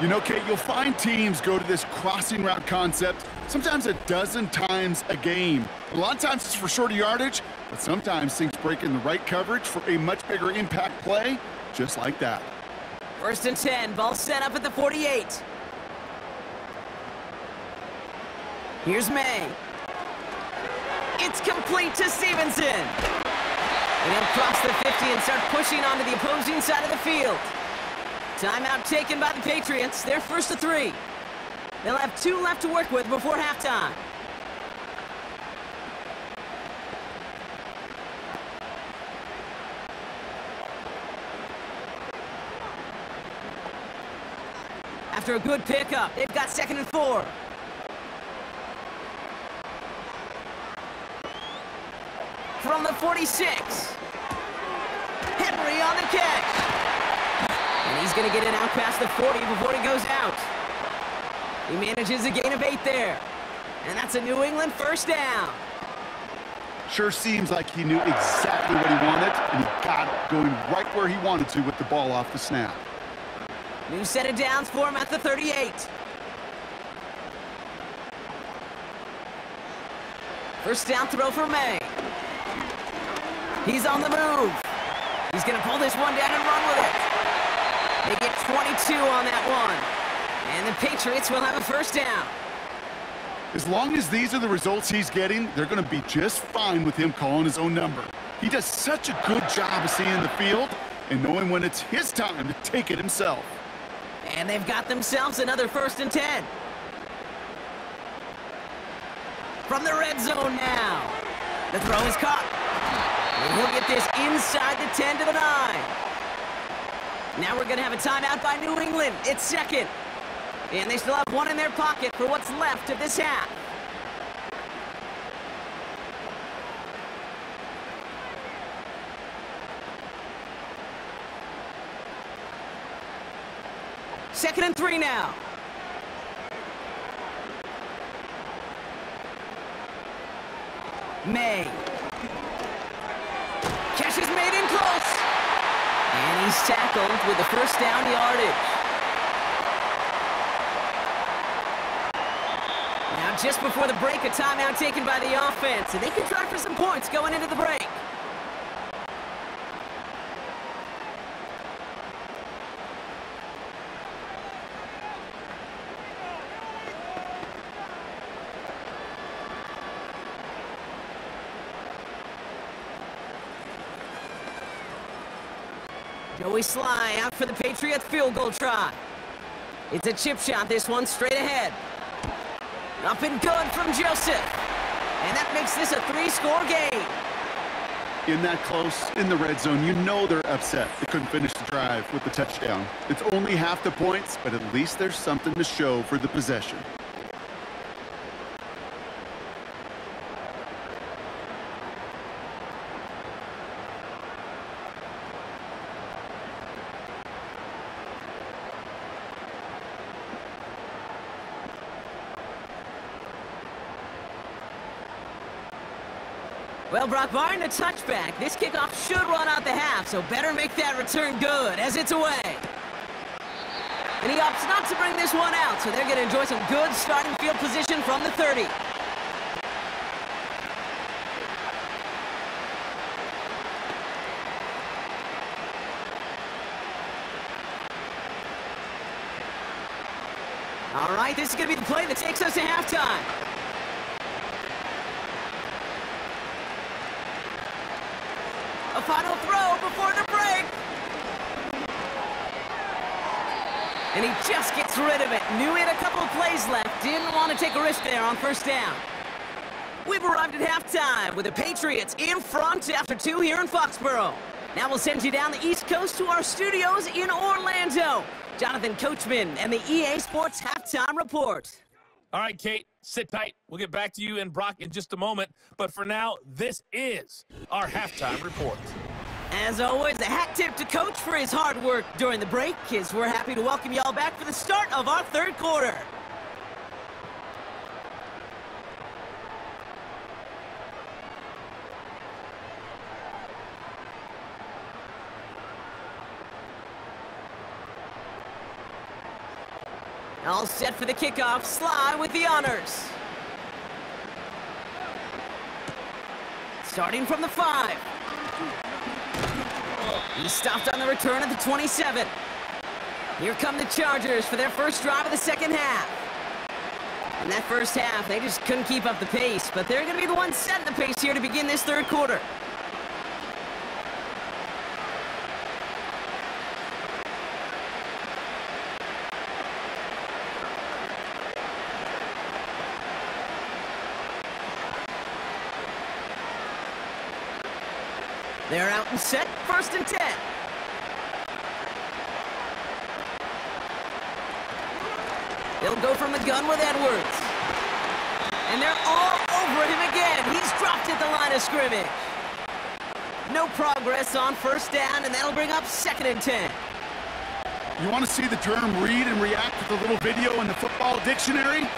You know, Kate, you'll find teams go to this crossing route concept sometimes a dozen times a game. A lot of times it's for shorter yardage, but sometimes things break in the right coverage for a much bigger impact play, just like that. First and 10, ball set up at the 48. Here's May. It's complete to Stevenson. And he'll cross the 50 and start pushing onto the opposing side of the field. Timeout taken by the Patriots. They're first to 3. They'll have 2 left to work with before halftime. After a good pickup, they've got second and 4. From the 46. Henry on the catch. And he's going to get it out past the 40 before he goes out. He manages a gain of 8 there. And that's a New England first down. Sure seems like he knew exactly what he wanted, and he got it going right where he wanted to with the ball off the snap. New set of downs for him at the 38. First down throw for May. He's on the move. He's going to pull this one down and run with it. They get 22 on that one. And the Patriots will have a first down. As long as these are the results he's getting, they're going to be just fine with him calling his own number. He does such a good job of seeing the field and knowing when it's his time to take it himself. And they've got themselves another first and 10. From the red zone now. The throw is caught. And he'll get this inside the 10 to the 9. Now we're going to have a timeout by New England. It's second. And they still have 1 in their pocket for what's left of this half. Second and 3 now. May. Catch is made in close. And he's tackled with the first down yardage. Now just before the break, a timeout taken by the offense. And they can try for some points going into the break. Joey Sly out for the Patriots field goal try. It's a chip shot, this one straight ahead. Up and good from Joseph. And that makes this a 3-score game. In that close, in the red zone, you know they're upset. They couldn't finish the drive with the touchdown. It's only half the points, but at least there's something to show for the possession. Well, Brock, barring a touchback, this kickoff should run out the half, so better make that return good as it's away. And he opts not to bring this one out, so they're going to enjoy some good starting field position from the 30. All right, this is going to be the play that takes us to halftime. A final throw before the break. And he just gets rid of it. Knew he had a couple of plays left. Didn't want to take a risk there on first down. We've arrived at halftime with the Patriots in front after 2 here in Foxborough. Now we'll send you down the East Coast to our studios in Orlando. Jonathan Coachman and the EA Sports Halftime Report. All right, Kate, sit tight. We'll get back to you and Brock in just a moment. But for now, this is our halftime report. As always, a hat tip to Coach for his hard work during the break, as we're happy to welcome y'all back for the start of our third quarter. All set for the kickoff. Sly with the honors. Starting from the 5. He stopped on the return at the 27. Here come the Chargers for their first drive of the second half. In that first half, they just couldn't keep up the pace, but they're going to be the ones setting the pace here to begin this third quarter. They're out and set, 1st and 10. They'll go from the gun with Edwards. And they're all over him again. He's dropped at the line of scrimmage. No progress on first down, and that'll bring up 2nd and 10. You want to see the term read and react with a little video in the football dictionary?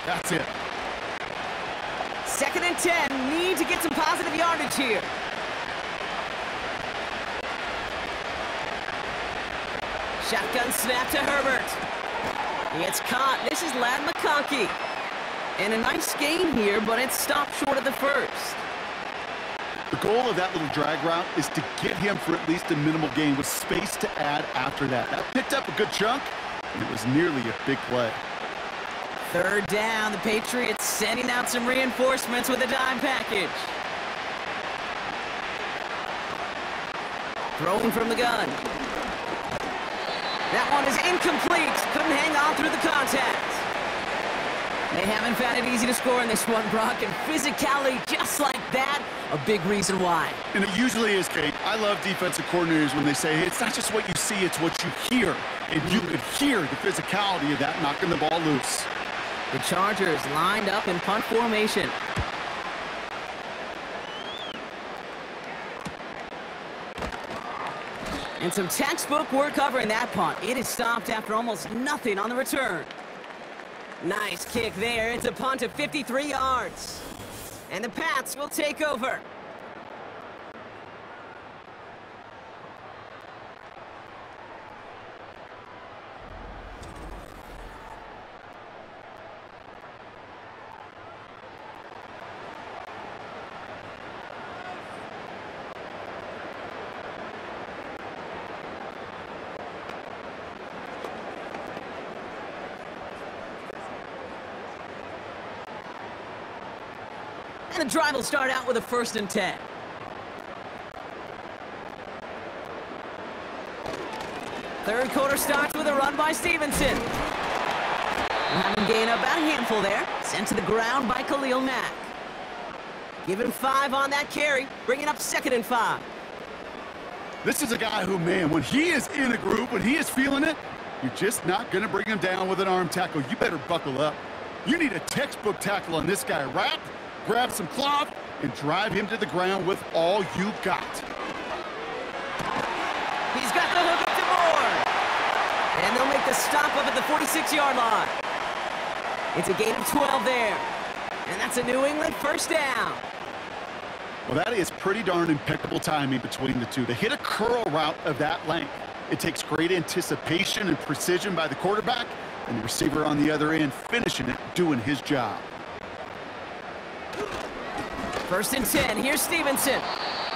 That's it. 2nd and 10. Need to get some positive yardage here. Shotgun snap to Herbert. He gets caught. This is Ladd McConkey. And a nice gain here, but it's stopped short of the first. The goal of that little drag route is to get him for at least a minimal gain with space to add after that. That picked up a good chunk, and it was nearly a big play. 3rd down, the Patriots sending out some reinforcements with a dime package. Throwing from the gun. That one is incomplete. Couldn't hang on through the contact. They haven't found it easy to score in this one, Brock, and physicality just like that, a big reason why. And it usually is, Kate. I love defensive coordinators when they say, hey, it's not just what you see, it's what you hear. And you could hear the physicality of that knocking the ball loose. The Chargers lined up in punt formation. And some textbook work covering that punt. It is stopped after almost nothing on the return. Nice kick there. It's a punt of 53 yards. And the Pats will take over. And the drive will start out with a 1st and 10. Third quarter starts with a run by Stevenson. Having gained about a handful there. Sent to the ground by Khalil Mack. Give him 5 on that carry, bringing up 2nd and 5. This is a guy who, man, when he is in a group, when he is feeling it, you're just not going to bring him down with an arm tackle. You better buckle up. You need a textbook tackle on this guy. Wrap, grab some cloth, and drive him to the ground with all you got. He's got the hook up to Moore. And they'll make the stop up at the 46-yard line. It's a gain of 12 there. And that's a New England first down. Well, that is pretty darn impeccable timing between the two. They hit a curl route of that length. It takes great anticipation and precision by the quarterback, and the receiver on the other end finishing it, doing his job. 1st and 10. Here's Stevenson.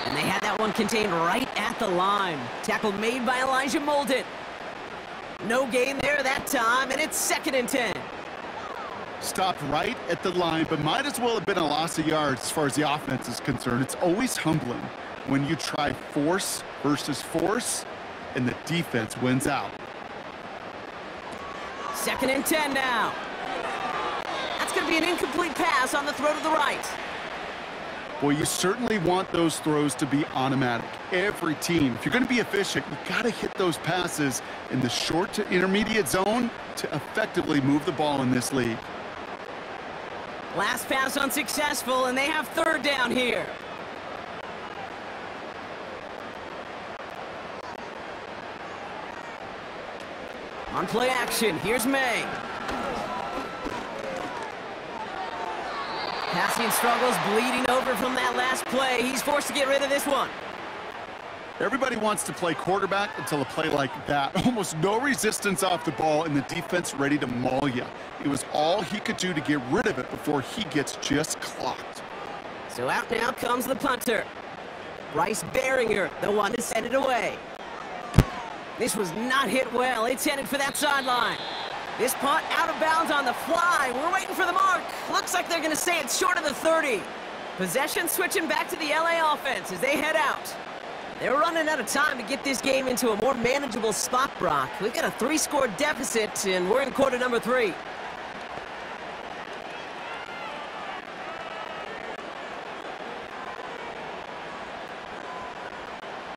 And they had that one contained right at the line. Tackle made by Elijah Molden. No gain there that time, and it's 2nd and 10. Stopped right at the line, but might as well have been a loss of yards as far as the offense is concerned. It's always humbling when you try force versus force, and the defense wins out. 2nd and 10 now. That's going to be an incomplete pass on the throw to the right. Well, you certainly want those throws to be automatic. Every team, if you're going to be efficient, you got to hit those passes in the short to intermediate zone to effectively move the ball in this league. Last pass unsuccessful, and they have 3rd down here. On play action, here's May. Passing struggles, bleeding over from that last play. He's forced to get rid of this one. Everybody wants to play quarterback until a play like that. Almost no resistance off the ball, and the defense ready to maul you. It was all he could do to get rid of it before he gets just clocked. So out now comes the punter. Bryce Behringer, the one to send it away. This was not hit well. It's headed for that sideline. This punt out of bounds on the fly. We're waiting for the mark. Looks like they're going to say it's short of the 30. Possession switching back to the LA offense as they head out. They're running out of time to get this game into a more manageable spot, Brock. We've got a 3-score deficit, and we're in quarter number 3.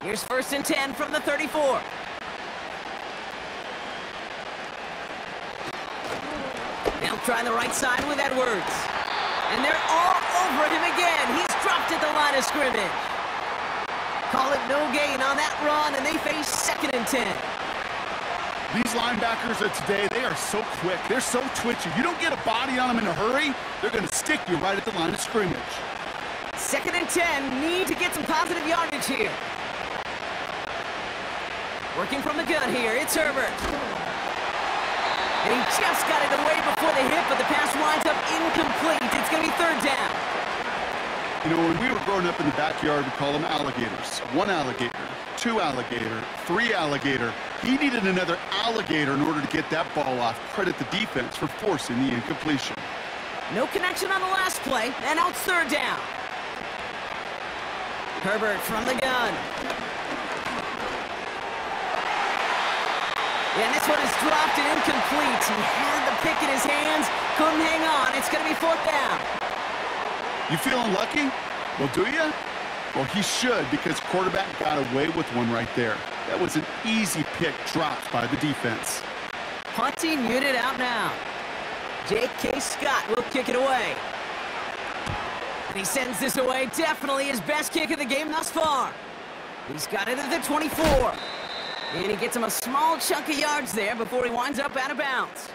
Here's 1st and 10 from the 34. They'll try the right side with Edwards. And they're all over him again. He's dropped at the line of scrimmage. Call it no gain on that run, and they face 2nd and 10. These linebackers of today, they are so quick. They're so twitchy. You don't get a body on them in a hurry, they're going to stick you right at the line of scrimmage. 2nd and 10. Need to get some positive yardage here. Working from the gun here, it's Herbert. And he just got it away before the hit, but the pass winds up incomplete. It's going to be 3rd down. You know, when we were growing up in the backyard, we call them alligators. 1 alligator, 2 alligator, 3 alligator. He needed another alligator in order to get that ball off. Credit the defense for forcing the incompletion. No connection on the last play, and now it's 3rd down. Herbert from the gun. And this one is dropped and incomplete. He had the pick in his hands, couldn't hang on. It's going to be 4th down. You feeling lucky? Well, do you? Well, he should, because quarterback got away with one right there. That was an easy pick dropped by the defense. Punting unit out now. J.K. Scott will kick it away. And he sends this away. Definitely his best kick of the game thus far. He's got it at the 24. And he gets him a small chunk of yards there before he winds up out of bounds.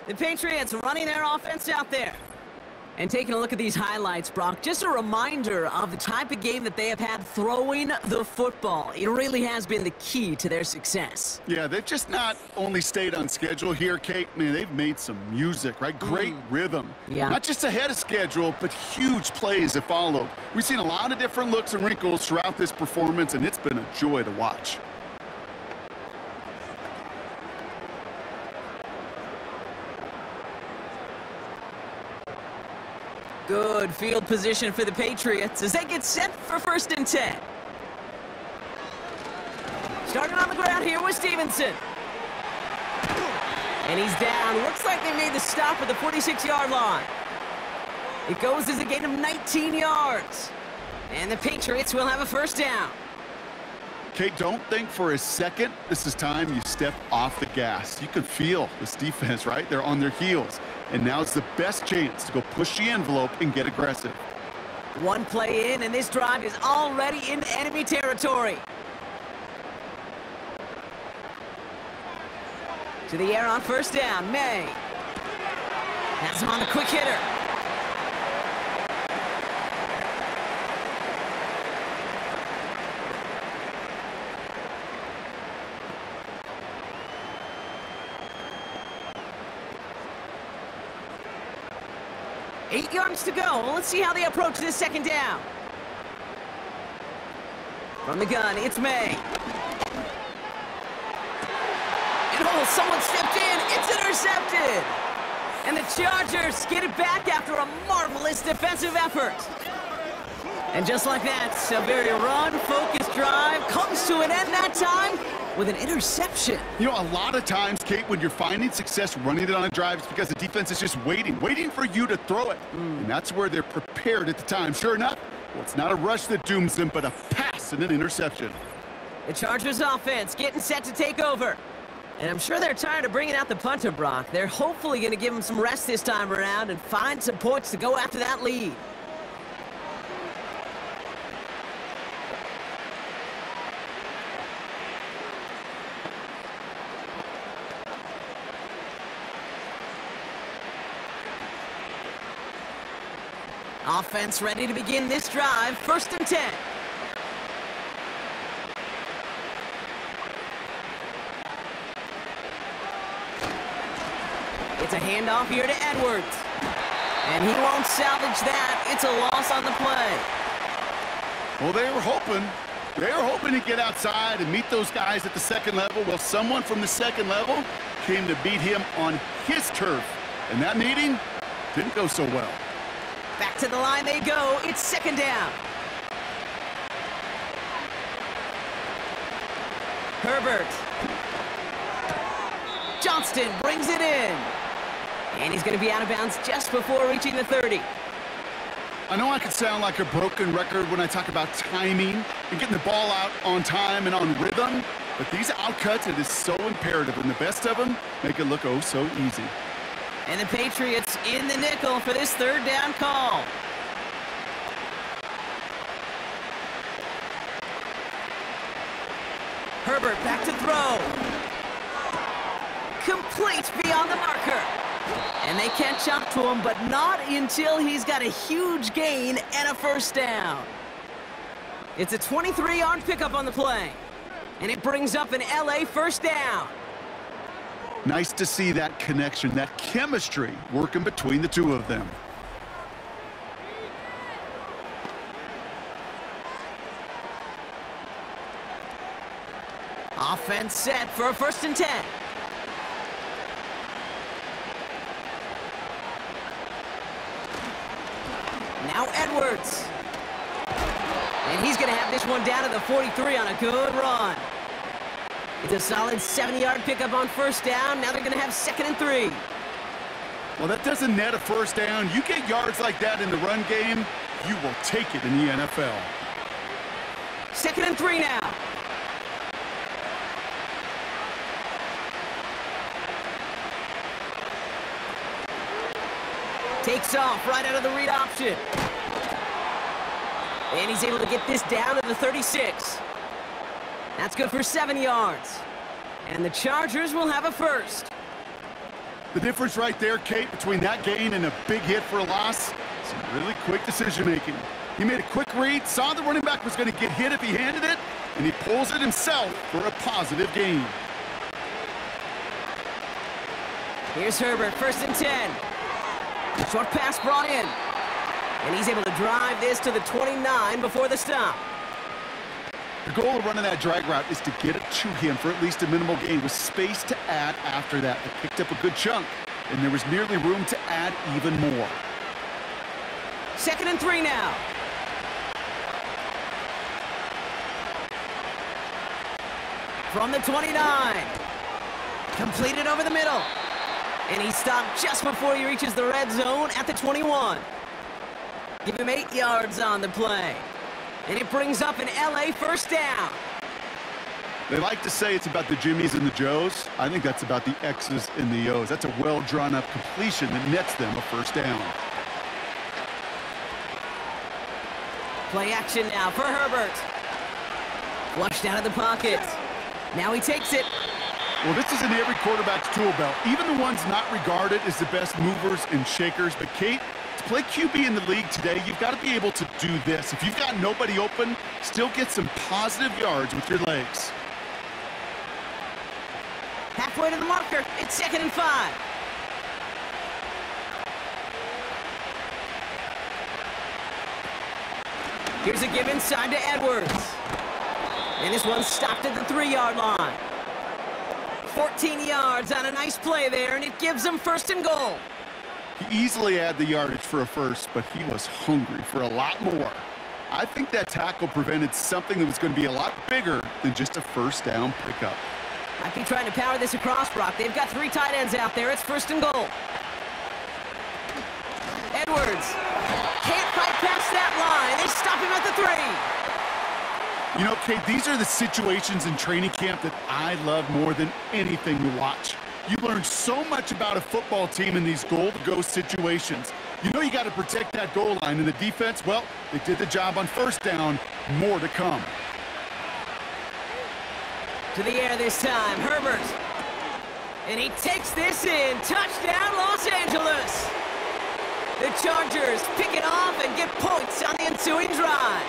The Patriots running their offense out there. And taking a look at these highlights, Brock, just a reminder of the type of game that they have had throwing the football. It really has been the key to their success. Yeah, they've just not only stayed on schedule here, Kate. Man, they've made some music, right? Great rhythm. Yeah. Not just ahead of schedule, but huge plays have followed. We've seen a lot of different looks and wrinkles throughout this performance, and it's been a joy to watch. Good field position for the Patriots as they get set for 1st and 10. Starting on the ground here with Stevenson. And he's down. Looks like they made the stop at the 46-yard line. It goes as a gain of 19 yards. And the Patriots will have a first down. Kate, don't think for a second this is time you step off the gas. You can feel this defense, right? They're on their heels. And now it's the best chance to go push the envelope and get aggressive. One play in, and this drive is already in enemy territory. To the air on first down, May. Has him on the quick hitter. Eight yards to go. Let's see how they approach this second down. From the gun, it's May. And oh, someone stepped in. It's intercepted. And the Chargers get it back after a marvelous defensive effort. And just like that, a very run-focused drive comes to an end that time with an interception. You know, a lot of times, Kate, when you're finding success running it on a drive, it's because the defense is just waiting for you to throw it. And that's where they're prepared at the time. Sure enough, well, it's not a rush that dooms them, but a pass and an interception. The Chargers offense getting set to take over. And I'm sure they're tired of bringing out the punter, Brock. They're hopefully going to give him some rest this time around and find some points to go after that lead. Offense ready to begin this drive. First and 10. It's a handoff here to Edwards. And he won't salvage that. It's a loss on the play. Well, they were hoping to get outside and meet those guys at the second level. Well, someone from the second level came to beat him on his turf. And that meeting didn't go so well. Back to the line they go. It's second down. Herbert. Johnston brings it in. And he's going to be out of bounds just before reaching the 30. I know I could sound like a broken record when I talk about timing and getting the ball out on time and on rhythm, but these outcuts, it is so imperative, and the best of them make it look oh so easy. And the Patriots in the nickel for this third down call. Herbert back to throw. Complete beyond the marker. And they catch up to him, but not until he's got a huge gain and a first down. It's a 23-yard pickup on the play. And it brings up an LA first down. Nice to see that connection, that chemistry working between the two of them. Offense set for a first and 10. Now Edwards. And he's going to have this one down to the 43 on a good run. It's a solid 70-yard pickup on first down. Now they're going to have second and 3. Well, that doesn't net a first down. You get yards like that in the run game, you will take it in the NFL. Second and 3 now. Takes off right out of the read option. And he's able to get this down to the 36. That's good for 7 yards. And the Chargers will have a first. The difference right there, Kate, between that gain and a big hit for a loss, some really quick decision-making. He made a quick read, saw the running back was going to get hit if he handed it, and he pulls it himself for a positive gain. Here's Herbert, first and 10. Short pass brought in. And he's able to drive this to the 29 before the stop. The goal of running that drag route is to get it to him for at least a minimal gain with space to add after that. They picked up a good chunk, and there was nearly room to add even more. Second and 3 now. From the 29. Completed over the middle. And he stopped just before he reaches the red zone at the 21. Give him 8 yards on the play. And it brings up an LA first down. They like to say it's about the Jimmies and the Joes. I think that's about the X's and the O's. That's a well-drawn-up completion that nets them a first down. Play action now for Herbert. Flushed out of the pocket. Now he takes it. Well, this is in every quarterback's tool belt, even the ones not regarded as the best movers and shakers. But, Kate, to play QB in the league today, you've got to be able to do this. If you've got nobody open, still get some positive yards with your legs. Halfway to the marker. It's 2nd and 5. Here's a give inside to Edwards. And this one's stopped at the 3-yard line. 14 yards on a nice play there, and it gives them 1st and goal. He easily had the yardage for a first, but he was hungry for a lot more. I think that tackle prevented something that was going to be a lot bigger than just a first down pickup. Might be trying to power this across, Brock. They've got 3 tight ends out there. It's 1st and goal. Edwards can't fight past that line. They stop him at the 3. You know, Kate, these are the situations in training camp that I love more than anything to watch. You learn so much about a football team in these goal-to-go situations. You know you got to protect that goal line, and the defense, well, they did the job on first down. More to come. To the air this time, Herbert. And he takes this in. Touchdown, Los Angeles. The Chargers pick it off and get points on the ensuing drive.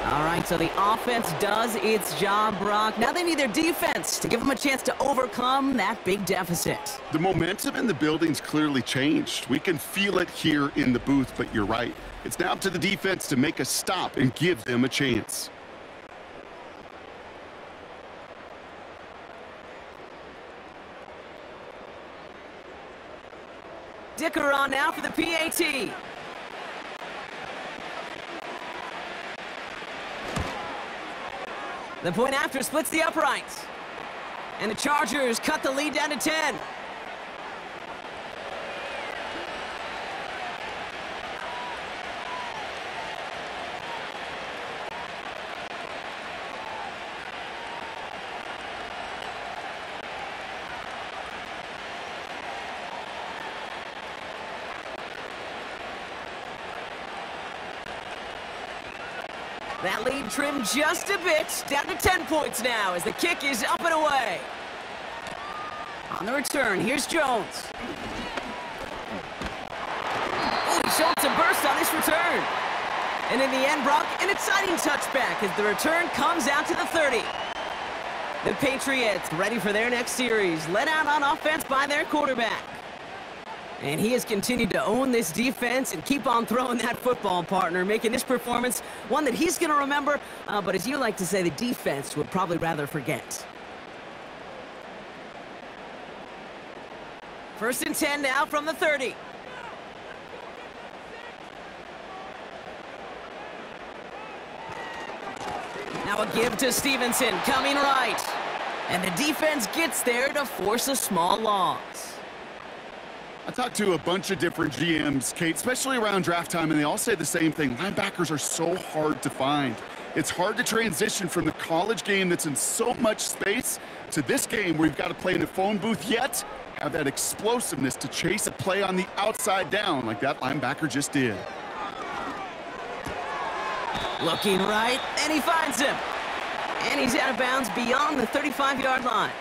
All right, so the offense does its job, Brock. Now they need their defense to give them a chance to overcome that big deficit. The momentum in the building's clearly changed. We can feel it here in the booth, but you're right. It's now up to the defense to make a stop and give them a chance. Dicker on now for the PAT. The point after splits the uprights. And the Chargers cut the lead down to 10. That lead trimmed just a bit, down to 10 points now as the kick is up and away. On the return, here's Jones. Oh, he showed some burst on this return. And in the end, Brock, an exciting touchback as the return comes out to the 30. The Patriots ready for their next series, led out on offense by their quarterback. And he has continued to own this defense and keep on throwing that football, partner, making this performance one that he's going to remember, but as you like to say, the defense would probably rather forget. 1st and 10 now from the 30. Now a give to Stevenson, coming right. And the defense gets there to force a small loss. I talked to a bunch of different GMs, Kate, especially around draft time, and they all say the same thing. Linebackers are so hard to find. It's hard to transition from the college game that's in so much space to this game where you've got to play in a phone booth, yet have that explosiveness to chase a play on the outside down like that linebacker just did. Looking right, and he finds him. And he's out of bounds beyond the 35-yard line.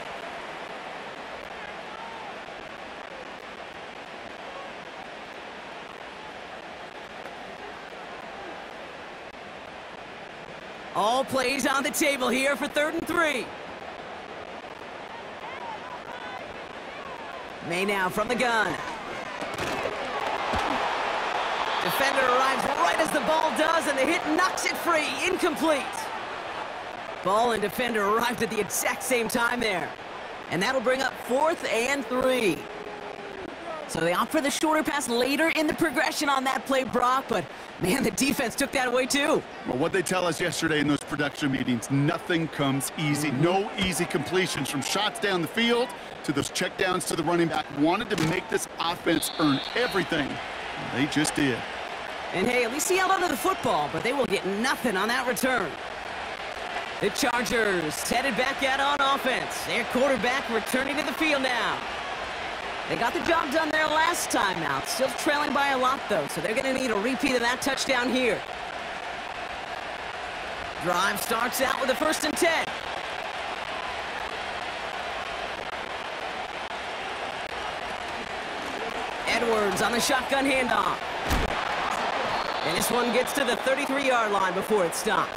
All plays on the table here for 3rd and 3. May now from the gun. Defender arrives right as the ball does, and the hit knocks it free. Incomplete. Ball and defender arrived at the exact same time there. And that'll bring up 4th and 3. So they opt for the shorter pass later in the progression on that play, Brock, but man, the defense took that away too. Well, what they tell us yesterday in those production meetings, nothing comes easy. No easy completions from shots down the field to those checkdowns to the running back. Wanted to make this offense earn everything. And they just did. And hey, at least he held onto the football, but they will get nothing on that return. The Chargers headed back out on offense. Their quarterback returning to the field now. They got the job done there last time out. Still trailing by a lot, though, so they're going to need a repeat of that touchdown here. Drive starts out with a 1st and 10. Edwards on the shotgun handoff. And this one gets to the 33-yard line before it's stopped.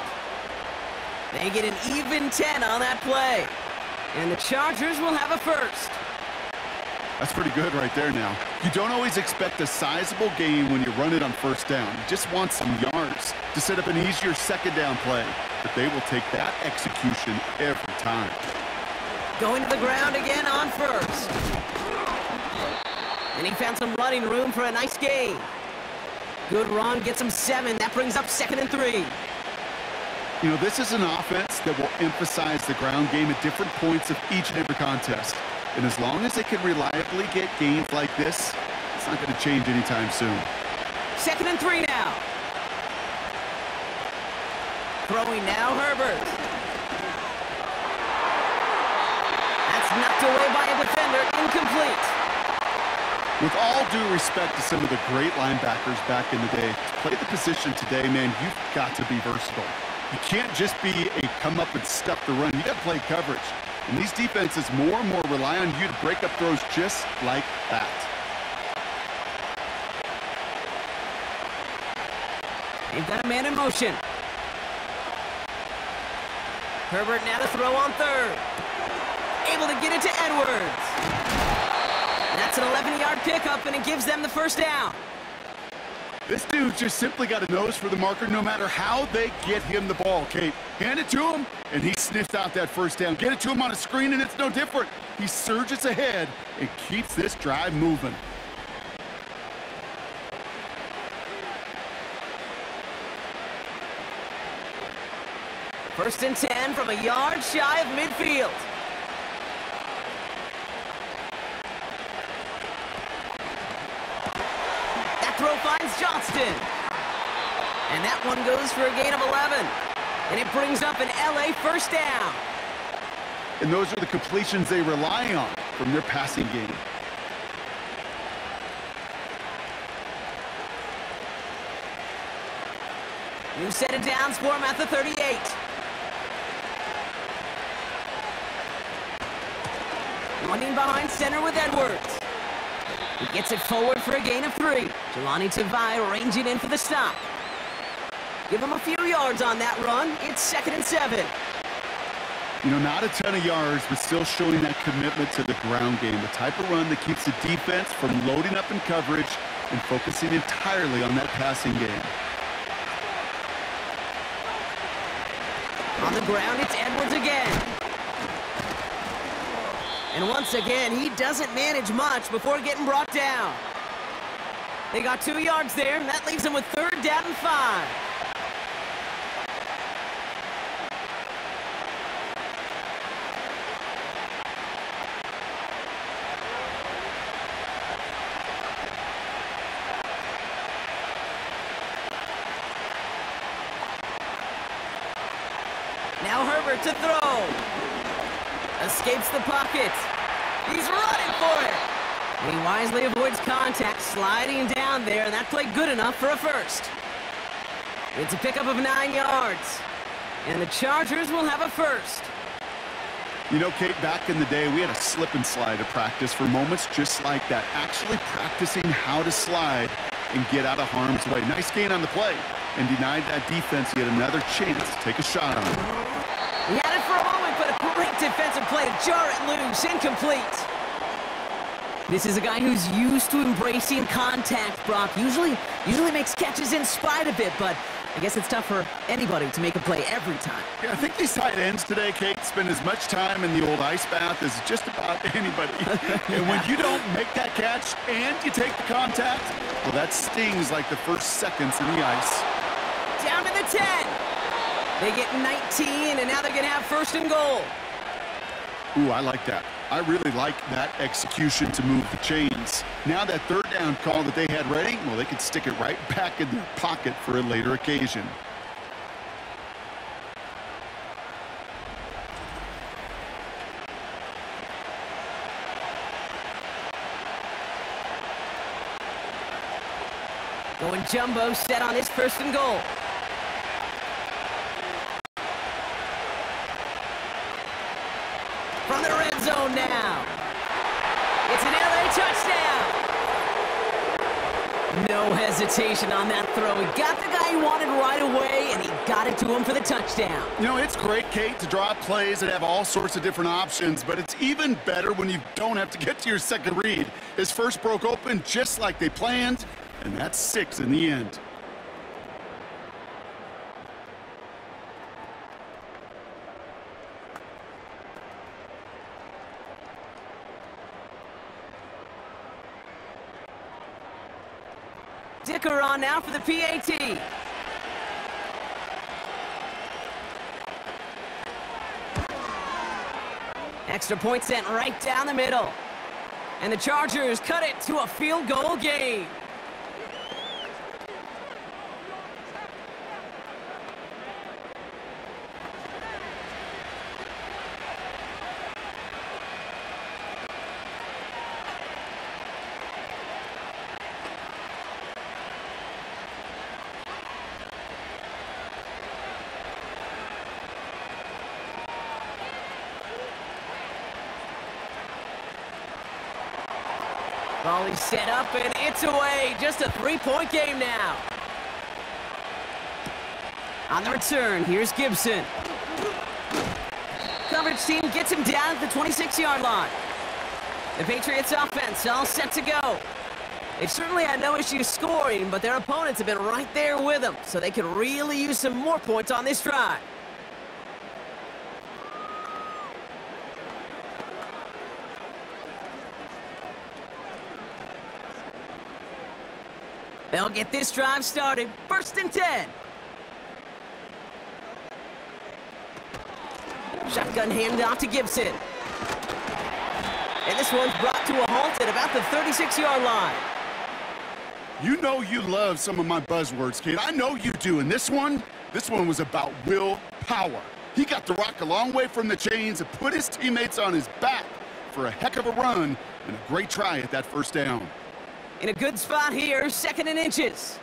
They get an even 10 on that play. And the Chargers will have a 1st. That's pretty good right there now. You don't always expect a sizable gain when you run it on 1st down. You just want some yards to set up an easier 2nd down play. But they will take that execution every time. Going to the ground again on 1st. And he found some running room for a nice gain. Good run, gets him 7. That brings up 2nd and 3. You know, this is an offense that will emphasize the ground game at different points of each and every contest. And as long as they can reliably get gains like this, it's not going to change anytime soon. 2nd and 3 now. Throwing now, Herbert. That's knocked away by a defender, incomplete. With all due respect to some of the great linebackers back in the day, to play the position today, man, you've got to be versatile. You can't just be a come up and stuff the run. You got to play coverage. And these defenses more and more rely on you to break up throws just like that. They've got a man in motion. Herbert now to throw on 3rd. Able to get it to Edwards. That's an 11-yard pickup, and it gives them the 1st down. This dude just simply got a nose for the marker no matter how they get him the ball, Kate. Hand it to him, and he sniffs out that 1st down. Get it to him on a screen, and it's no different. He surges ahead and keeps this drive moving. First and 10 from a yard shy of midfield. That throw finds Johnston. And that one goes for a gain of 11. And it brings up an LA 1st down. And those are the completions they rely on from their passing game. New set of downs for him at the 38. Running behind center with Edwards. He gets it forward for a gain of 3. Jelani Tavai ranging in for the stop. Give him a few yards on that run. It's 2nd and 7. You know, not a ton of yards, but still showing that commitment to the ground game. The type of run that keeps the defense from loading up in coverage and focusing entirely on that passing game. On the ground, it's Edwards again. And once again, he doesn't manage much before getting brought down. They got 2 yards there, and that leaves them with 3rd down and 5. Now Herbert to throw. Escapes the pocket. He's running for it. And he wisely avoids contact, sliding down there, and that played good enough for a 1st. It's a pickup of 9 yards. And the Chargers will have a 1st. You know, Kate, back in the day, we had a slip and slide at practice for moments just like that. Actually practicing how to slide and get out of harm's way. Nice gain on the play. And denied that defense yet another chance to take a shot on it. He had it for a moment, but a great defensive play to jar it loose. Incomplete. This is a guy who's used to embracing contact, Brock. Usually makes catches in spite of it, but I guess it's tough for anybody to make a play every time. Yeah, I think these tight ends today, Kate, spend as much time in the old ice bath as just about anybody. And when you don't make that catch and you take the contact, well, that stings like the first seconds in the ice. Down to the 10. They get 19, and now they're going to have 1st and goal. Ooh, I like that. I really like that execution to move the chains. Now that third down call that they had ready, well, they could stick it right back in their pocket for a later occasion. Going jumbo set on his first and goal. From the red zone now. It's an LA touchdown. No hesitation on that throw. He got the guy he wanted right away, and he got it to him for the touchdown. You know, it's great, Kate, to draw up plays that have all sorts of different options, but it's even better when you don't have to get to your second read. His first broke open just like they planned, and that's 6 in the end. Dicker on now for the PAT. Extra point sent right down the middle. And the Chargers cut it to a field goal game. Volley set up, and it's away. Just a 3-point game now. On the return, here's Gibson. Coverage team gets him down at the 26-yard line. The Patriots offense all set to go. They've certainly had no issue scoring, but their opponents have been right there with them, so they could really use some more points on this drive. They'll get this drive started. 1st and 10. Shotgun handoff to Gibson. And this one's brought to a halt at about the 36-yard line. You know you love some of my buzzwords, Kate. I know you do. And this one was about willpower. He got the rock a long way from the chains and put his teammates on his back for a heck of a run and a great try at that first down. In a good spot here, 2nd and inches.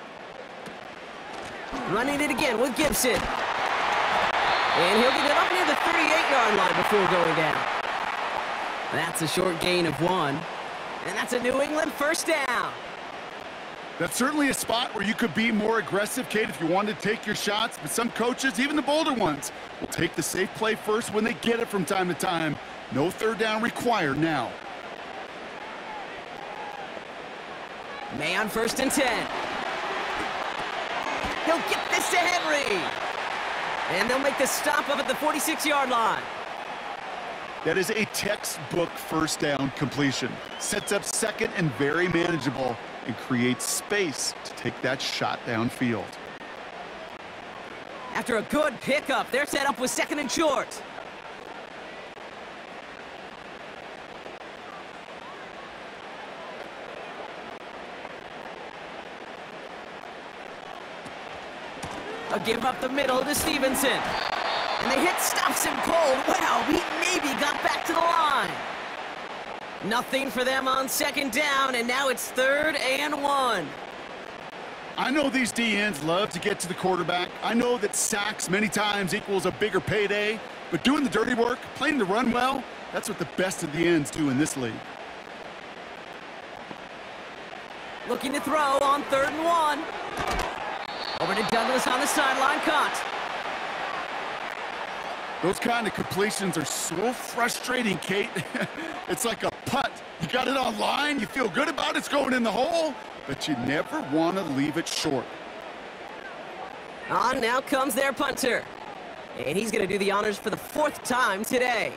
Running it again with Gibson. And he'll get it up near the 38-yard line before going down. That's a short gain of 1. And that's a New England first down. That's certainly a spot where you could be more aggressive, Kate, if you wanted to take your shots. But some coaches, even the bolder ones, will take the safe play first when they get it from time to time. No third down required now. May on 1st and 10. He'll get this to Henry. And they'll make the stop up at the 46-yard line. That is a textbook first down completion. Sets up second and very manageable and creates space to take that shot downfield. After a good pickup, they're set up with 2nd and short. A give up the middle to Stevenson. And the hit stops him cold. Wow, he maybe got back to the line. Nothing for them on 2nd down, and now it's 3rd and 1. I know these DNs love to get to the quarterback. I know that sacks many times equals a bigger payday, but doing the dirty work, playing the run well, that's what the best of the ends do in this league. Looking to throw on 3rd and 1. Over to Douglas on the sideline, caught. Those kind of completions are so frustrating, Kate. It's like a putt. You got it on line, you feel good about it's going in the hole, but you never want to leave it short. On now comes their punter. And he's going to do the honors for the 4th time today.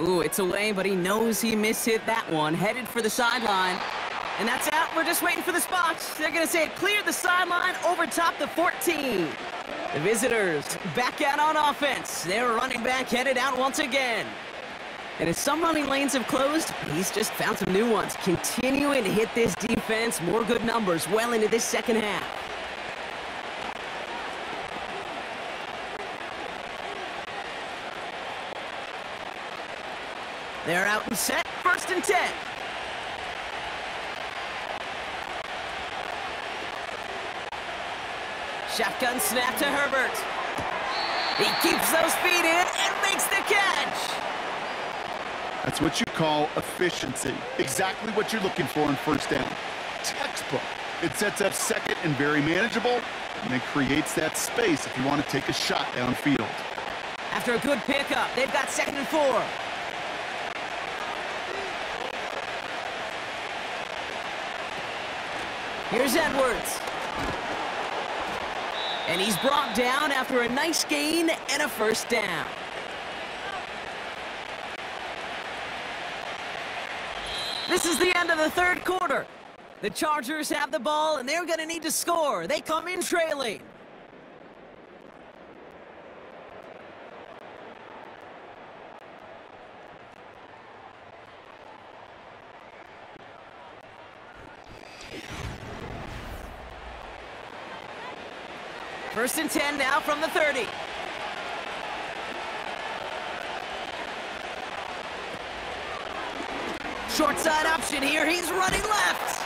Ooh, it's away, but he knows he mishit that one. Headed for the sideline. And that's out. We're just waiting for the spots. They're going to say it cleared the sideline over top the 14. The visitors back out on offense. Their running back headed out once again. And as some running lanes have closed, he's just found some new ones, continuing to hit this defense. More good numbers well into this second half. They're out and set, 1st and 10. Shotgun snap to Herbert. He keeps those feet in and makes the catch. That's what you call efficiency. Exactly what you're looking for on 1st down. Textbook. It sets up 2nd and very manageable, and it creates that space if you want to take a shot downfield. After a good pickup, they've got 2nd and 4. Here's Edwards. And he's brought down after a nice gain and a 1st down. This is the end of the 3rd quarter. The Chargers have the ball, and they're going to need to score. They come in trailing. First and 10 now from the 30. Short side option here. He's running left.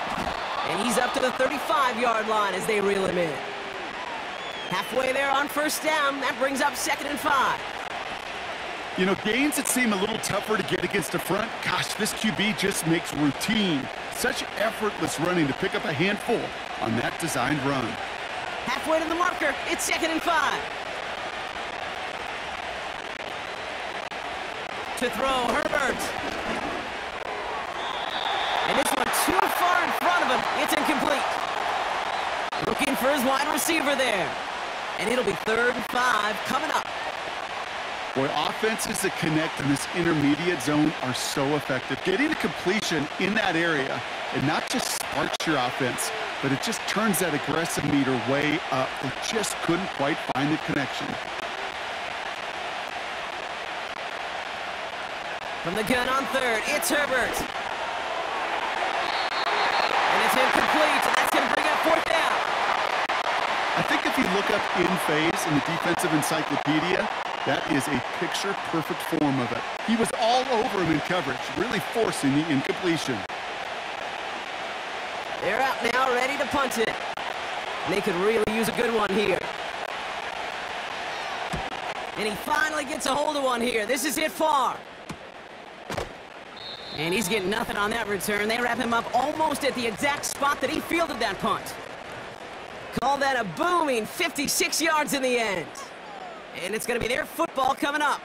And he's up to the 35-yard line as they reel him in. Halfway there on 1st down. That brings up 2nd and 5. You know, gains that seem a little tougher to get against the front, gosh, this QB just makes routine. Such effortless running to pick up a handful on that designed run. Halfway to the marker. It's 2nd and 5. To throw, Herbert. And this one too far in front of him. It's incomplete. Looking for his wide receiver there. And it'll be 3rd and 5 coming up. Boy, offenses that connect in this intermediate zone are so effective. Getting a completion in that area, it not just sparks your offense, but it just turns that aggressive meter way up. They just couldn't quite find the connection. From the gun on 3rd, it's Herbert. And it's incomplete. That's going to bring up 4th down. I think if you look up in phase in the defensive encyclopedia, that is a picture-perfect form of it. He was all over him in coverage, really forcing the incompletion. They're out now, ready to punt it. And they could really use a good one here. And he finally gets a hold of one here. This is hit far. And he's getting nothing on that return. They wrap him up almost at the exact spot that he fielded that punt. Call that a booming 56 yards in the end. And it's going to be their football coming up.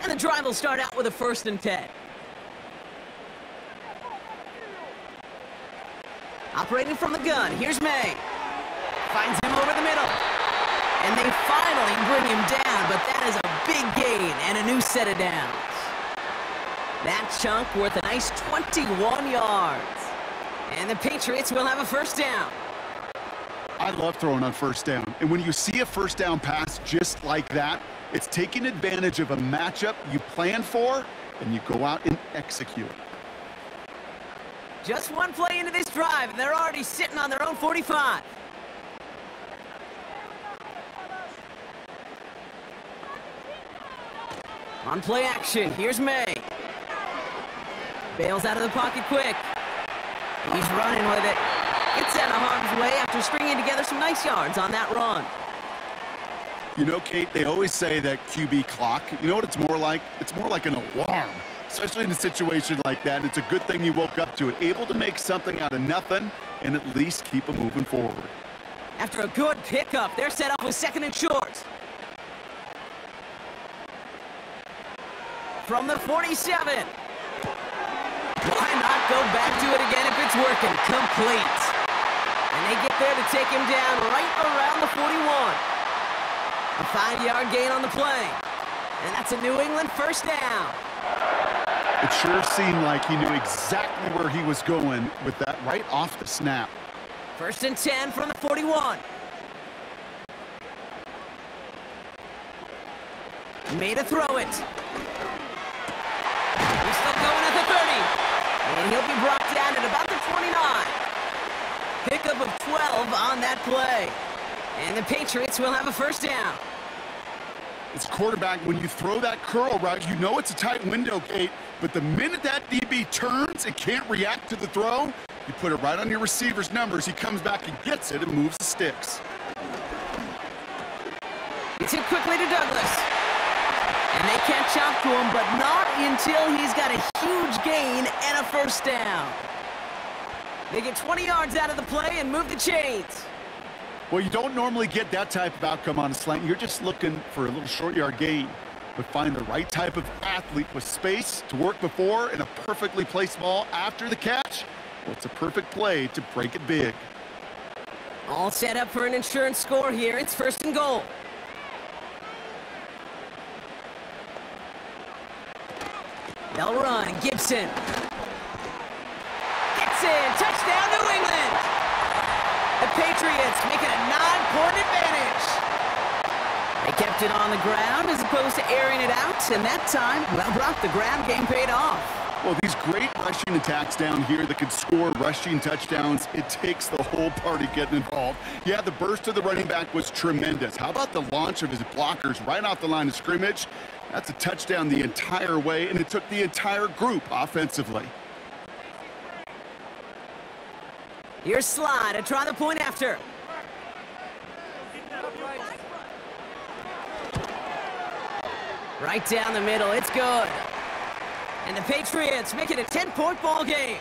And the drive will start out with a 1st and 10. Operating from the gun, here's May. Finds him over the middle. And they finally bring him down, but that is a big gain and a new set of downs. That chunk worth a nice 21 yards. And the Patriots will have a 1st down. I love throwing on 1st down. And when you see a 1st down pass just like that, it's taking advantage of a matchup you plan for, and you go out and execute. Just one play into this drive, and they're already sitting on their own 45. On play action, here's May. Bails out of the pocket quick. He's running with it. Gets out of harm's way after stringing together some nice yards on that run. You know, Kate, they always say that QB clock, you know what it's more like? It's more like an alarm, especially in a situation like that. It's a good thing you woke up to it, able to make something out of nothing and at least keep them moving forward. After a good pickup, they're set up with 2nd and short. From the 47. Why not go back to it again if it's working? Complete. And they get there to take him down right around the 41. A 5-yard gain on the play. And that's a New England 1st down. It sure seemed like he knew exactly where he was going with that right off the snap. First and 10 from the 41. Made a throw it. He's still going at the 30. And he'll be brought down at about the 29. Pickup of 12 on that play. And the Patriots will have a first down. As a quarterback, when you throw that curl route, you know it's a tight window, Kate, but the minute that DB turns and can't react to the throw, you put it right on your receiver's numbers. He comes back and gets it and moves the sticks. It's in quickly to Douglas. And they catch up to him, but not until he's got a huge gain and a first down. They get 20 yards out of the play and move the chains. Well, you don't normally get that type of outcome on a slant. You're just looking for a little short yard gain. But find the right type of athlete with space to work before and a perfectly placed ball after the catch. Well, it's a perfect play to break it big. All set up for an insurance score here. It's first and goal. They'll run. Gibson. Gets in. Touchdown, New England. The Patriots make it a 9-point advantage. They kept it on the ground as opposed to airing it out, and that time, well, Brock, the ground game paid off. Well, these great rushing attacks down here that can score rushing touchdowns, it takes the whole party getting involved. Yeah, the burst of the running back was tremendous. How about the launch of his blockers right off the line of scrimmage? That's a touchdown the entire way, and it took the entire group offensively. Here's Slide to try the point after. Right down the middle, it's good. And the Patriots make it a 10-point ball game.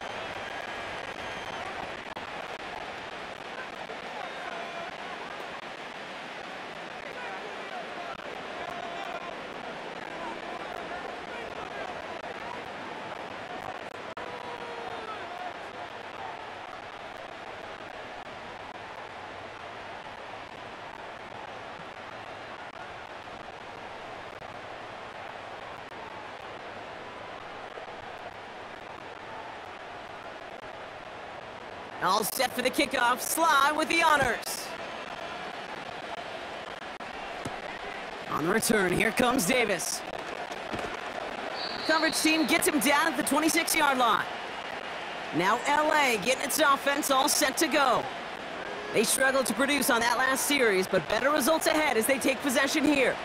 All set for the kickoff. Sly with the honors. On the return, here comes Davis. Coverage team gets him down at the 26-yard line. Now LA getting its offense all set to go. They struggled to produce on that last series, but better results ahead as they take possession here.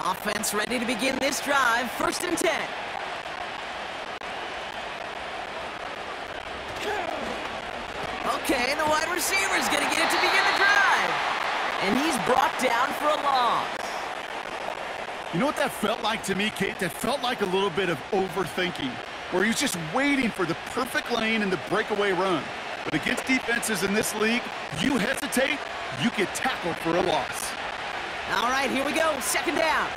Offense ready to begin this drive. First and 10. Okay, the wide receiver's going to get it to begin the drive. And he's brought down for a loss. You know what that felt like to me, Kate? That felt like a little bit of overthinking, where he was just waiting for the perfect lane and the breakaway run. But against defenses in this league, you hesitate, you get tackled for a loss. All right, here we go. Second down.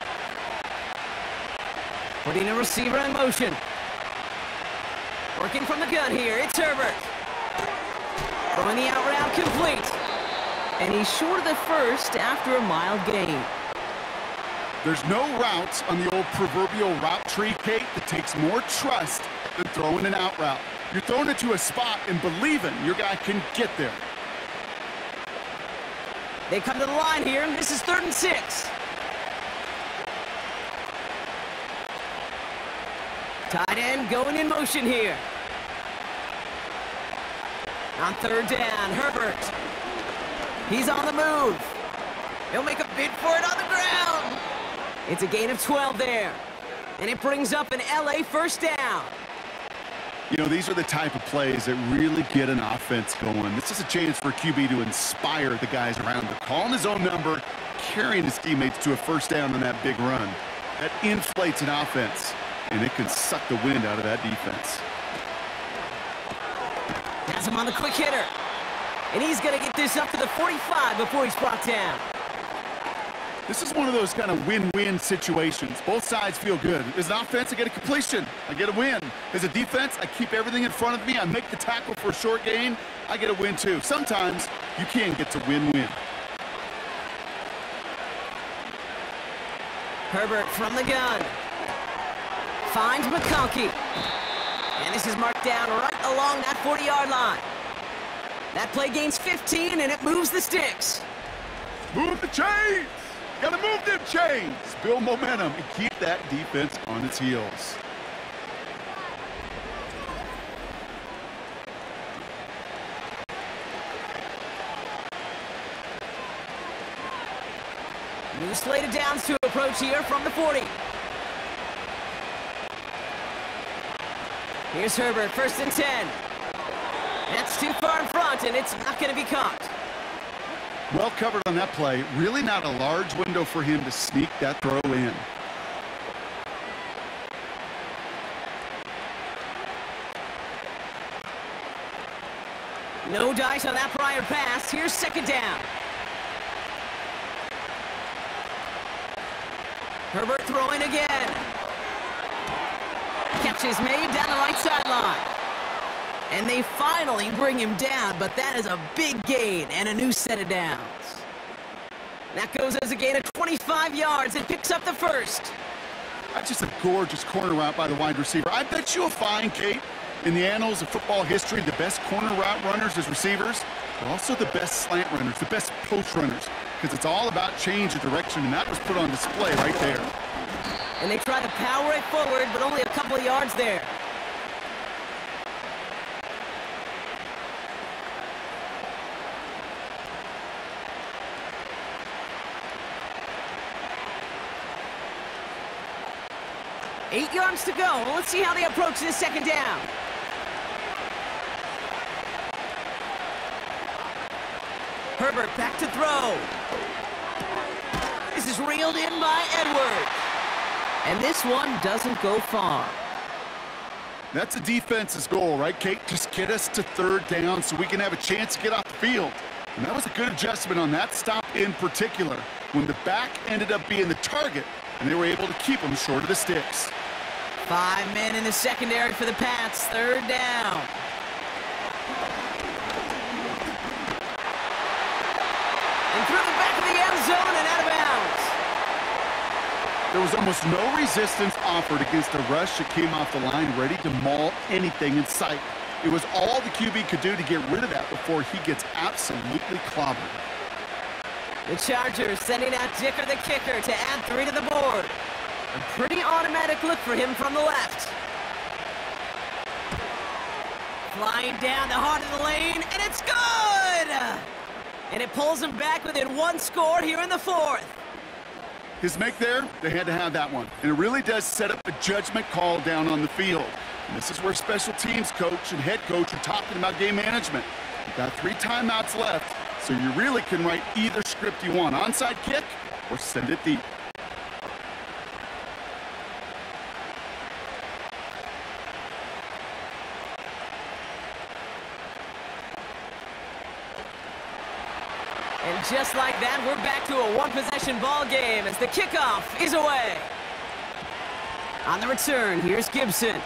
Putting a receiver in motion. Working from the gun here. It's Herbert. Throwing the out route complete. And he's short of the first after a mild gain. There's no routes on the old proverbial route tree, Kate, that takes more trust than throwing an out route. You're throwing it to a spot and believing your guy can get there. They come to the line here, and this is 3rd and 6. Tight end going in motion here. On 3rd down, Herbert. He's on the move. He'll make a bid for it on the ground. It's a gain of 12 there. And it brings up an LA first down. You know, these are the type of plays that really get an offense going. This is a chance for QB to inspire the guys around him. Calling his own number, carrying his teammates to a first down on that big run. That inflates an offense, and it can suck the wind out of that defense. Has him on the quick hitter. And he's going to get this up to the 45 before he's brought down. This is one of those kind of win-win situations. Both sides feel good. As an offense, I get a completion. I get a win. As a defense, I keep everything in front of me. I make the tackle for a short gain. I get a win, too. Sometimes you can get to win-win. Herbert from the gun. Finds McConkey. And this is marked down right along that 40-yard line. That play gains 15, and it moves the sticks. Move the chains! Gotta move them chains! Build momentum and keep that defense on its heels. New slated downs to approach here from the 40. Here's Herbert, 1st and 10. That's too far in front, and it's not going to be caught. Well covered on that play. Really not a large window for him to sneak that throw in. No dice on that prior pass. Here's 2nd down. Herbert throwing again. Catch is made down the right sideline. And they finally bring him down, but that is a big gain and a new set of downs. That goes as a gain of 25 yards and picks up the 1st. That's just a gorgeous corner route by the wide receiver. I bet you'll find, Kate, in the annals of football history, the best corner route runners as receivers, but also the best slant runners, the best post runners, because it's all about change of direction, and that was put on display right there. And they try to power it forward, but only a couple of yards there. Eight yards to go. Let's see how they approach this 2nd down. Herbert back to throw. This is reeled in by Edwards. And this one doesn't go far. That's the defense's goal, right, Kate? Just get us to 3rd down so we can have a chance to get off the field. And that was a good adjustment on that stop in particular, when the back ended up being the target, and they were able to keep him short of the sticks. 5 men in the secondary for the Pats. 3rd down. And through the back of the end zone and out of bounds. There was almost no resistance offered against a rush that came off the line ready to maul anything in sight. It was all the QB could do to get rid of that before he gets absolutely clobbered. The Chargers sending out Dicker the kicker to add 3 to the board. A pretty automatic look for him from the left. Flying down the heart of the lane, and it's good! And it pulls him back within 1 score here in the 4th. His make there, they had to have that one. And it really does set up a judgment call down on the field. And this is where special teams coach and head coach are talking about game management. You've got 3 timeouts left, so you really can write either script you want. Onside kick or send it deep. And just like that, we're back to a 1-possession ball game as the kickoff is away. On the return, here's Gibson.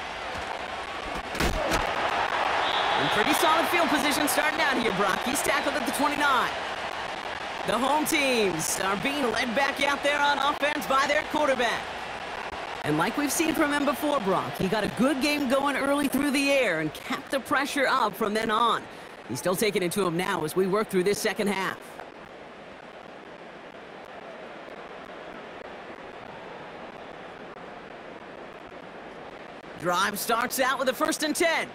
In pretty solid field position starting out here, Brock. He's tackled at the 29. The home teams are being led back out there on offense by their quarterback. And like we've seen from him before, Brock, he got a good game going early through the air and kept the pressure up from then on. He's still taking it to him now as we work through this second half. Drive starts out with a 1st and 10.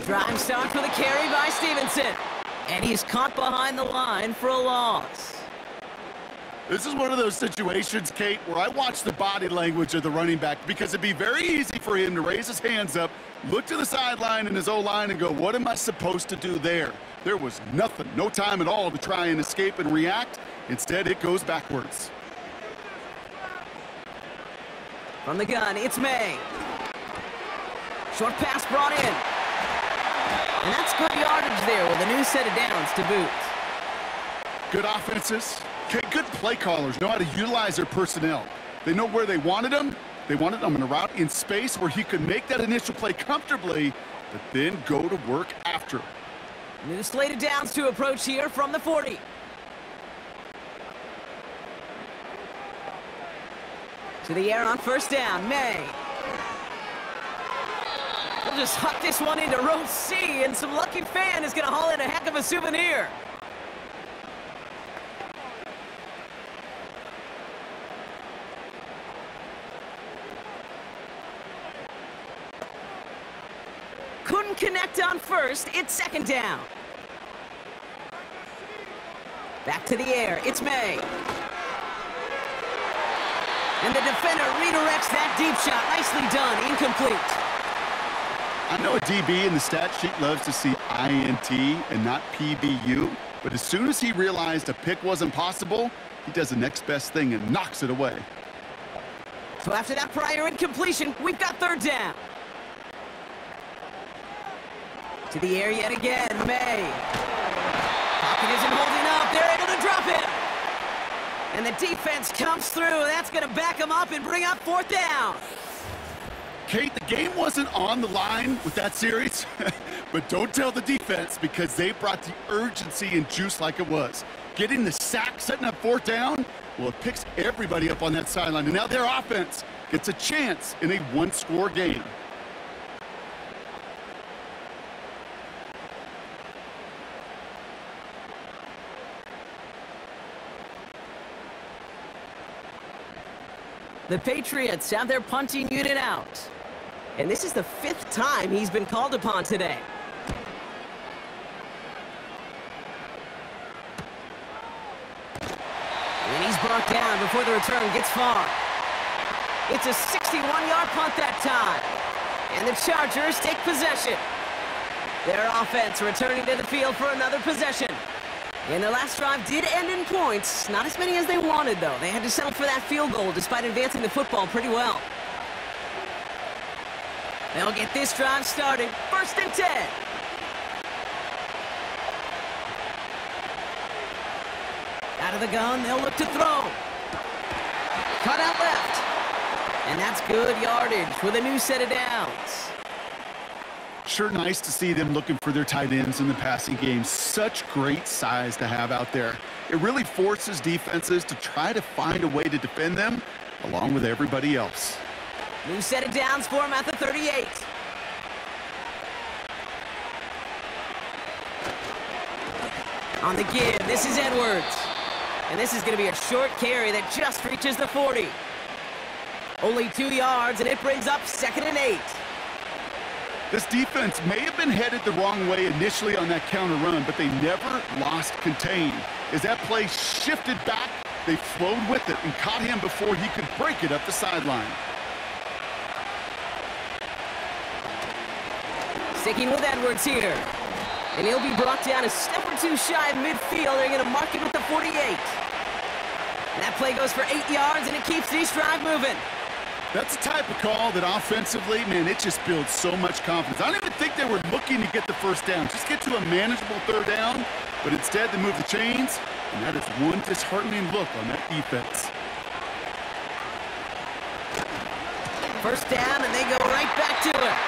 Drive starts with a carry by Stevenson. And he's caught behind the line for a loss. This is one of those situations, Kate, where I watch the body language of the running back because it'd be very easy for him to raise his hands up, look to the sideline in his O-line and go, what am I supposed to do there? There was nothing, no time at all to try and escape and react. Instead, it goes backwards. From the gun, it's May. Short pass brought in. And that's good yardage there with a new set of downs to boot. Good offenses. Good play callers know how to utilize their personnel. They know where they wanted them. They wanted them in a route in space where he could make that initial play comfortably, but then go to work after. New slate of downs to approach here from the 40. To the air on first down, May. We'll just huck this one into row C, and some lucky fan is going to haul in a heck of a souvenir. Couldn't connect on first. It's second down. Back to the air. It's May. And the defender redirects that deep shot. Nicely done. Incomplete. I know a DB in the stat sheet loves to see INT and not PBU, but as soon as he realized a pick wasn't possible, he does the next best thing and knocks it away. So after that prior incompletion, we've got third down. To the air yet again, May. Pocket isn't holding up. They're able to drop it. And the defense comes through. That's going to back them up and bring up fourth down. Kate, the game wasn't on the line with that series, but don't tell the defense because they brought the urgency and juice like it was. Getting the sack, setting up fourth down, well, it picks everybody up on that sideline. And now their offense gets a chance in a one-score game. The Patriots have their punting unit out. And this is the 5th time he's been called upon today. And he's brought down before the return gets far. It's a 61-yard punt that time. And the Chargers take possession. Their offense returning to the field for another possession. And their last drive did end in points. Not as many as they wanted, though. They had to settle for that field goal despite advancing the football pretty well. They'll get this drive started. 1st and 10. Out of the gun, they'll look to throw. Cut out left. And that's good yardage with a new set of downs. Sure nice to see them looking for their tight ends in the passing game. Such great size to have out there. It really forces defenses to try to find a way to defend them along with everybody else. New set of downs for him at the 38. On the give, this is Edwards. And this is going to be a short carry that just reaches the 40. Only 2 yards, and it brings up 2nd and 8. This defense may have been headed the wrong way initially on that counter run, but they never lost contain. As that play shifted back, they flowed with it and caught him before he could break it up the sideline. Sticking with Edwards here. And he'll be brought down a step or two shy of midfield. They're going to mark it with the 48. And that play goes for 8 yards, and it keeps this drive moving. That's the type of call that offensively, man, it just builds so much confidence. I don't even think they were looking to get the first down. Just get to a manageable third down, but instead they move the chains, and that is one disheartening look on that defense. First down, and they go right back to it.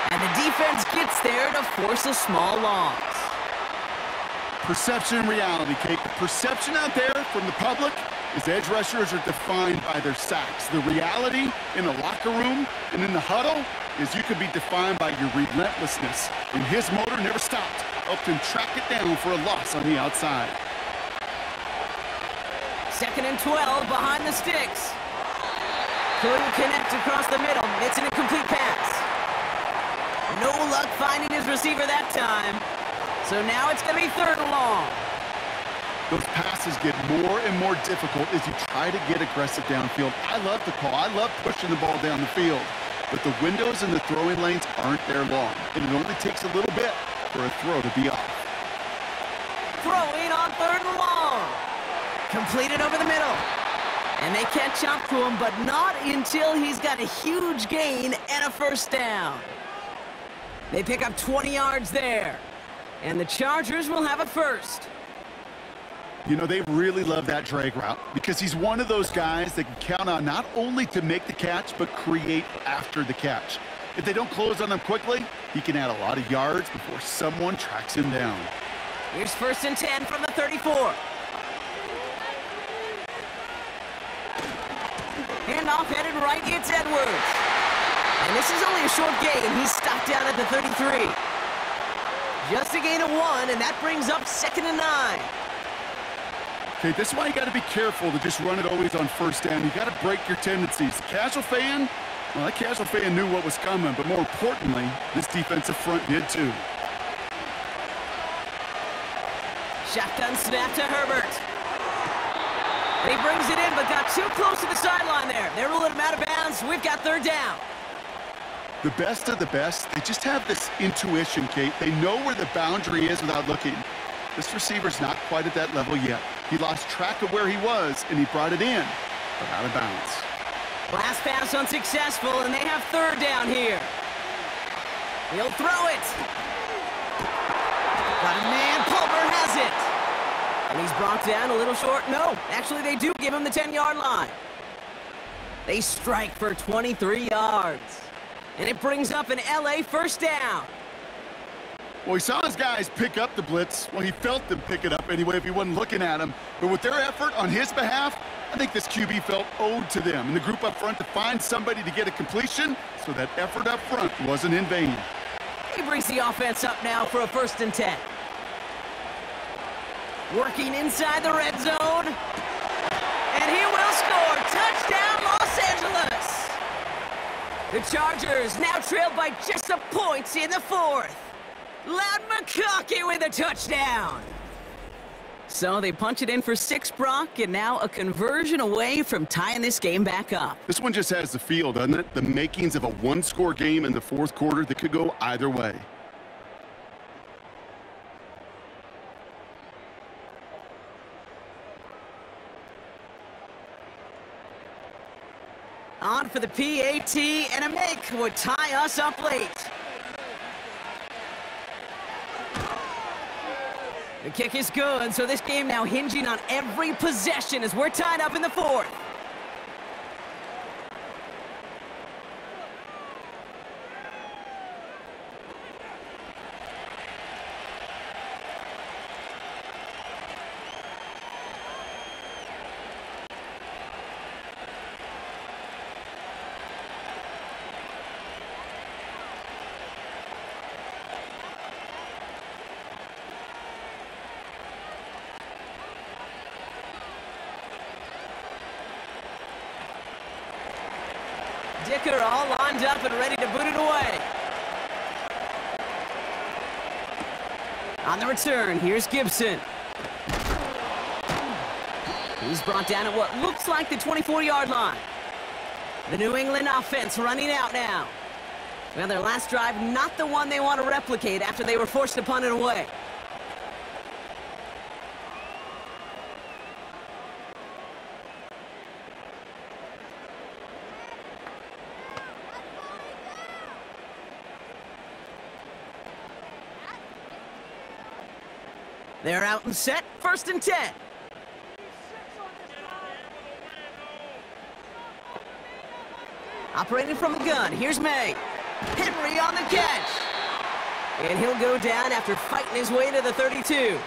And the defense gets there to force a small loss. Perception and reality, Kate. The perception out there from the public is edge rushers are defined by their sacks. The reality in the locker room and in the huddle is you can be defined by your relentlessness. And his motor never stopped. Helped him track it down for a loss on the outside. 2nd and 12 behind the sticks. Couldn't connect across the middle. It's an incomplete pass. No luck finding his receiver that time. So now it's going to be 3rd and long. Those passes get more and more difficult as you try to get aggressive downfield. I love the call. I love pushing the ball down the field. But the windows in the throwing lanes aren't there long. And it only takes a little bit for a throw to be off. Throwing on 3rd and long. Completed over the middle. And they catch up to him, but not until he's got a huge gain and a first down. They pick up 20 yards there. And the Chargers will have a first. You know, they really love that drag route because he's one of those guys that can count on not only to make the catch, but create after the catch. If they don't close on them quickly, he can add a lot of yards before someone tracks him down. Here's 1st and 10 from the 34. Handoff headed right, it's Edwards. And this is only a short gain. He's stopped down at the 33. Just a gain of 1, and that brings up 2nd and 9. Okay, this is why you got to be careful to just run it always on 1st down. You got to break your tendencies. The casual fan, well, that casual fan knew what was coming, but more importantly, this defensive front did too. Shotgun snap to Herbert. He brings it in, but got too close to the sideline there. They ruled him out of bounds. We've got 3rd down. The best of the best, they just have this intuition, Kate. They know where the boundary is without looking. This receiver's not quite at that level yet. He lost track of where he was, and he brought it in, but out of bounds. Last pass unsuccessful, and they have 3rd down here. He'll throw it. Got a man, Palmer has it. And he's brought down a little short. No, actually they do give him the 10-yard line. They strike for 23 yards. And it brings up an LA 1st down. Well, he saw his guys pick up the blitz. Well, he felt them pick it up anyway if he wasn't looking at him. But with their effort on his behalf, I think this QB felt owed to them and the group up front to find somebody to get a completion, so that effort up front wasn't in vain. He brings the offense up now for a 1st and 10. Working inside the red zone. And he will score. Touchdown, Los Angeles. The Chargers now trailed by just a point in the 4th. Loud McConkey with a touchdown. So they punch it in for 6, Brock, and now a conversion away from tying this game back up. This one just has the feel, doesn't it? The makings of a 1-score game in the 4th quarter that could go either way. On for the PAT, and a make would tie us up late. The kick is good, so this game now hinging on every possession as we're tied up in the 4th. Dicker all lined up and ready to boot it away. On the return, here's Gibson. He's brought down at what looks like the 24-yard line. The New England offense running out now. Well, their last drive, not the one they want to replicate after they were forced to punt it away. They're out and set, 1st and 10. Operating from the gun, here's May. Henry on the catch. And he'll go down after fighting his way to the 32.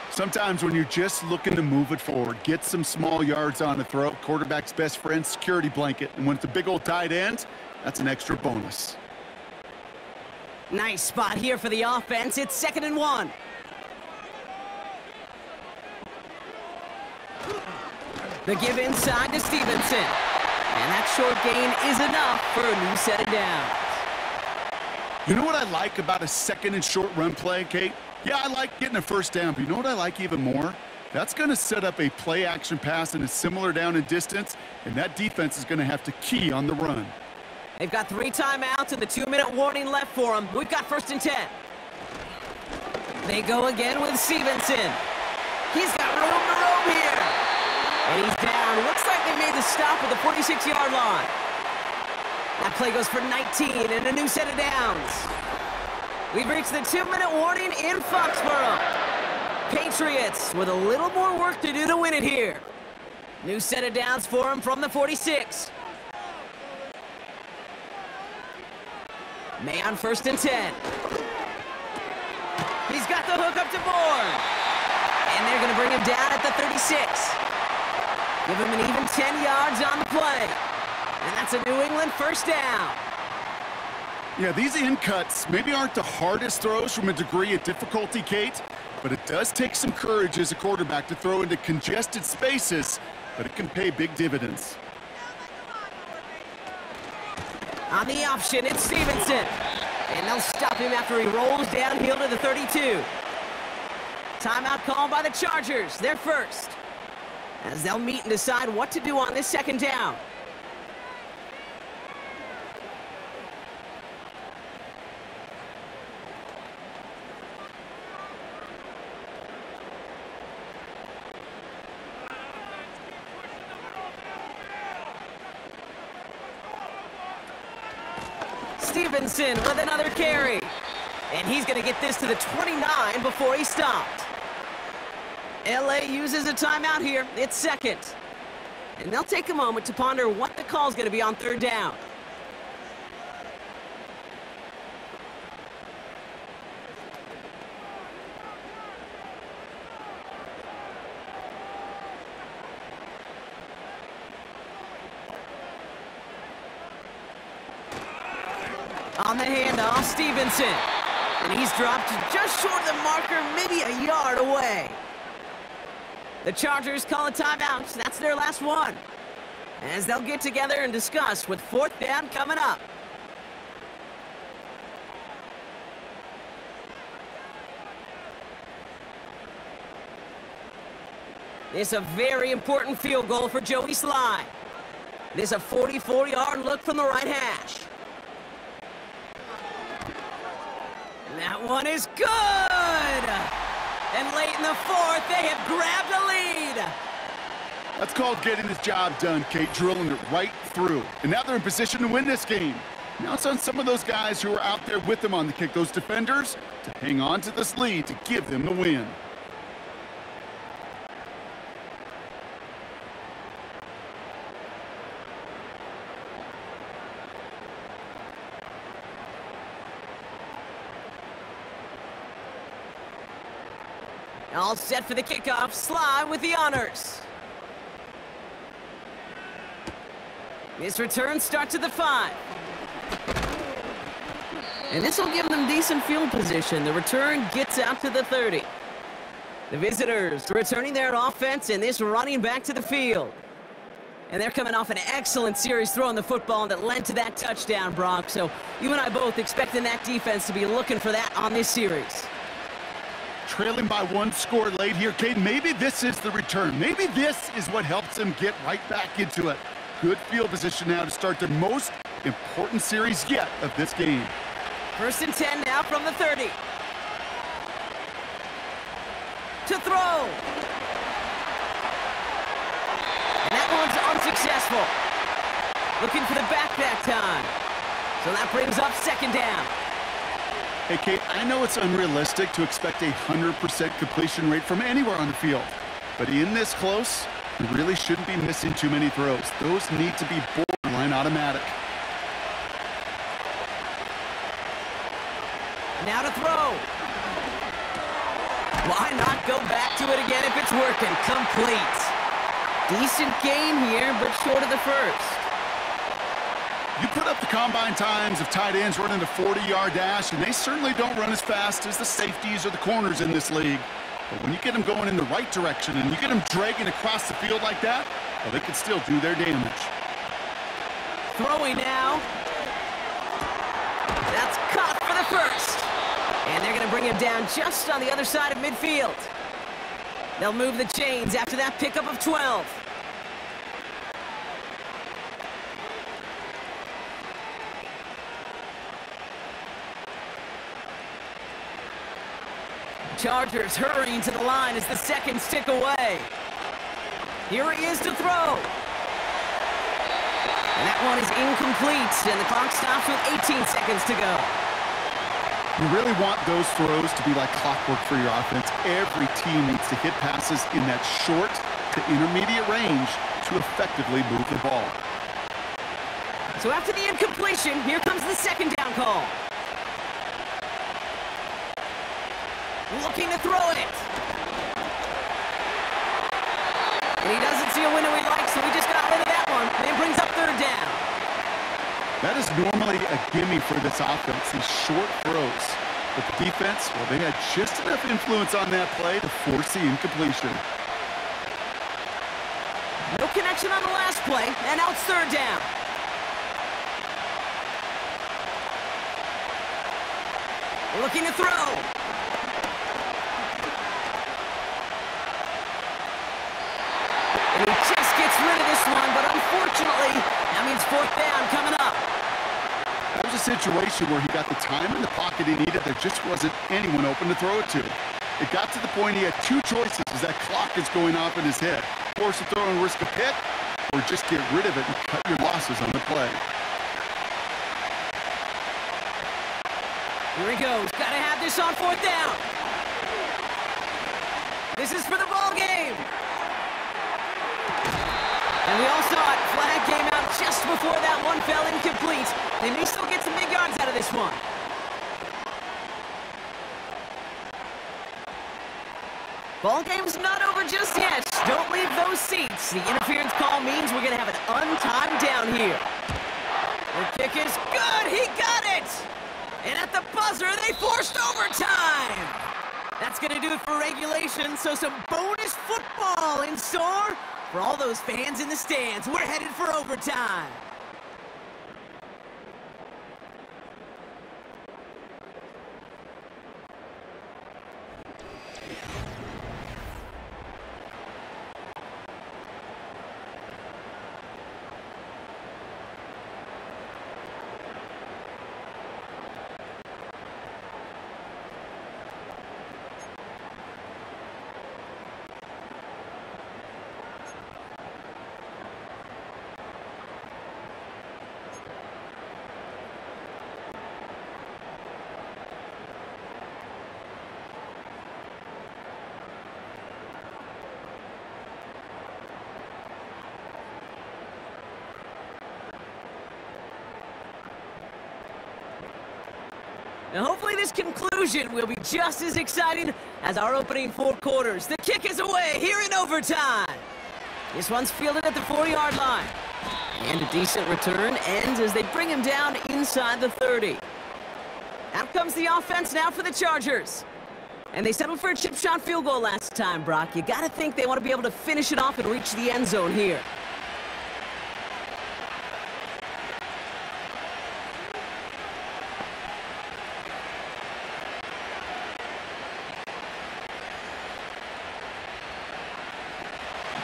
Sometimes when you're just looking to move it forward, get some small yards on the throw, quarterback's best friend, security blanket. And when it's a big old tight end, that's an extra bonus. Nice spot here for the offense. It's 2nd and 1. The give inside to Stevenson. And that short gain is enough for a new set of downs. You know what I like about a 2nd and short run play, Kate? Yeah, I like getting a 1st down, but you know what I like even more? That's going to set up a play-action pass in a similar down and distance, and that defense is going to have to key on the run. They've got 3 timeouts and the 2-minute warning left for them. We've got 1st and 10. They go again with Stevenson. He's got room to roam here. And he's down. Looks like they made the stop at the 46-yard line. That play goes for 19 and a new set of downs. We've reached the 2-minute warning in Foxborough. Patriots with a little more work to do to win it here. New set of downs for them from the 46. May on 1st and 10. He's got the hook up to Bourne. And they're going to bring him down at the 36. Give him an even 10 yards on the play. And that's a New England first down. Yeah, these in cuts maybe aren't the hardest throws from a degree of difficulty, Kate, but it does take some courage as a quarterback to throw into congested spaces, but it can pay big dividends. On the option, it's Stevenson. And they'll stop him after he rolls downhill to the 32. Timeout called by the Chargers, their first, as they'll meet and decide what to do on this second down. Stevenson with another carry. And he's going to get this to the 29 before he stopped. LA uses a timeout here. It's second. And they'll take a moment to ponder what the call is going to be on third down. On the handoff, Stevenson. And he's dropped just short of the marker, maybe a yard away. The Chargers call a timeout. That's their last one, as they'll get together and discuss with fourth down coming up. This is a very important field goal for Joey Sly. This is a 44-yard look from the right hash. And that one is good! And late in the fourth, they have grabbed a lead. That's called getting the job done, Kate, drilling it right through. And now they're in position to win this game. Now it's on some of those guys who are out there with them on the kick, those defenders, to hang on to this lead to give them the win. All set for the kickoff. Sly with the honors. This return starts at the 5. And this will give them decent field position. The return gets out to the 30. The visitors returning their offense and this running back to the field. And they're coming off an excellent series throwing the football that led to that touchdown, Brock. So you and I both expecting that defense to be looking for that on this series. Trailing by one score late here, Kate. Maybe this is the return. Maybe this is what helps them get right back into it. Good field position now to start the most important series yet of this game. First and 10 now from the 30. To throw. And that one's unsuccessful. Looking for the back that time. So that brings up second down. Hey, Kate, I know it's unrealistic to expect a 100% completion rate from anywhere on the field. But in this close, you really shouldn't be missing too many throws. Those need to be borderline automatic. Now to throw. Why not go back to it again if it's working? Complete. Decent gain here, but short of the first. You put up the combine times of tight ends running a 40-yard dash, and they certainly don't run as fast as the safeties or the corners in this league. But when you get them going in the right direction and you get them dragging across the field like that, well, they can still do their damage. Throwing now. That's caught for the first. And they're going to bring him down just on the other side of midfield. They'll move the chains after that pickup of 12. Chargers hurrying to the line as the seconds tick away. Here he is to throw. And that one is incomplete, and the clock stops with 18 seconds to go. You really want those throws to be like clockwork for your offense. Every team needs to hit passes in that short to intermediate range to effectively move the ball. So after the incompletion, here comes the second down call. looking to throw it. And he doesn't see a window he likes, so he just got rid of that one. And it brings up third down. That is normally a gimme for this offense, these short throws. But the defense, well, they had just enough influence on that play to force the incompletion. No connection on the last play, and now it's third down. Looking to throw. And he just gets rid of this one, but unfortunately, that means fourth down coming up. That was a situation where he got the time in the pocket he needed. There just wasn't anyone open to throw it to. It got to the point he had two choices as that clock is going off in his head. Force a throw and risk a pick, or just get rid of it and cut your losses on the play. Here he goes. Got to have this on fourth down. This is for the ball game. And we all saw it. Flag came out just before that one fell incomplete. They may still get some big yards out of this one. Ball game's not over just yet. Don't leave those seats. The interference call means we're going to have an untimed down here. The kick is good. He got it. And at the buzzer, they forced overtime. That's going to do it for regulation, so some bonus football in store for all those fans in the stands. We're headed for overtime. Now hopefully this conclusion will be just as exciting as our opening four quarters. The kick is away here in overtime. This one's fielded at the 40-yard line. And a decent return ends as they bring him down inside the 30. Out comes the offense now for the Chargers. And they settled for a chip shot field goal last time, Brock. You got to think they want to be able to finish it off and reach the end zone here.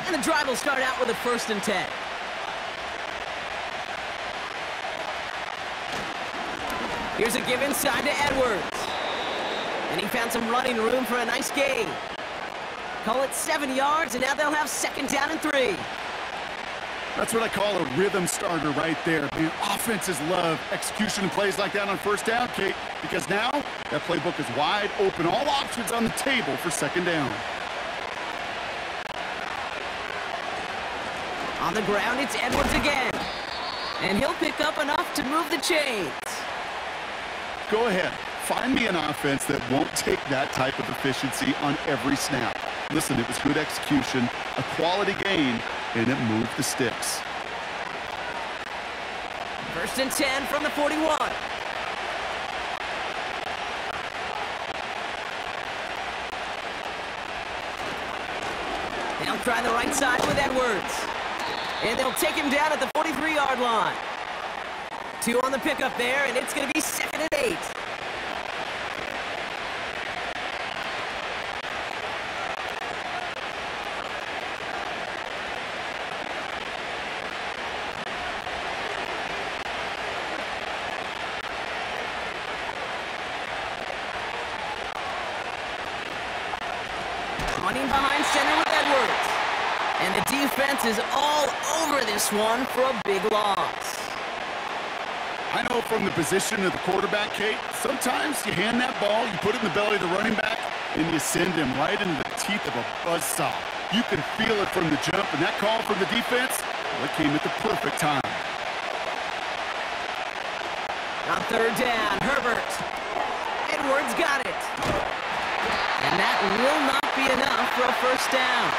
And the drive will start out with a 1st and 10. Here's a give inside to Edwards. And he found some running room for a nice gain. Call it 7 yards, and now they'll have 2nd down and 3. That's what I call a rhythm starter right there. Man, offenses love execution and plays like that on 1st down, Kate, because now that playbook is wide open. All options on the table for 2nd down. On the ground, it's Edwards again. And he'll pick up enough to move the chains. Go ahead. Find me an offense that won't take that type of efficiency on every snap. Listen, it was good execution, a quality gain, and it moved the sticks. 1st and 10 from the 41. They'll try the right side with Edwards. And they'll take him down at the 43-yard line. 2 on the pickup there, and it's going to be 2nd and 8. Running behind center with Edwards. And the defense is all over this one for a big loss. I know from the position of the quarterback, Kate, sometimes you hand that ball, you put it in the belly of the running back, and you send him right into the teeth of a buzzsaw. You can feel it from the jump, and that call from the defense, well, it came at the perfect time. On 3rd down, Herbert. Edwards got it. will not be enough for a first down.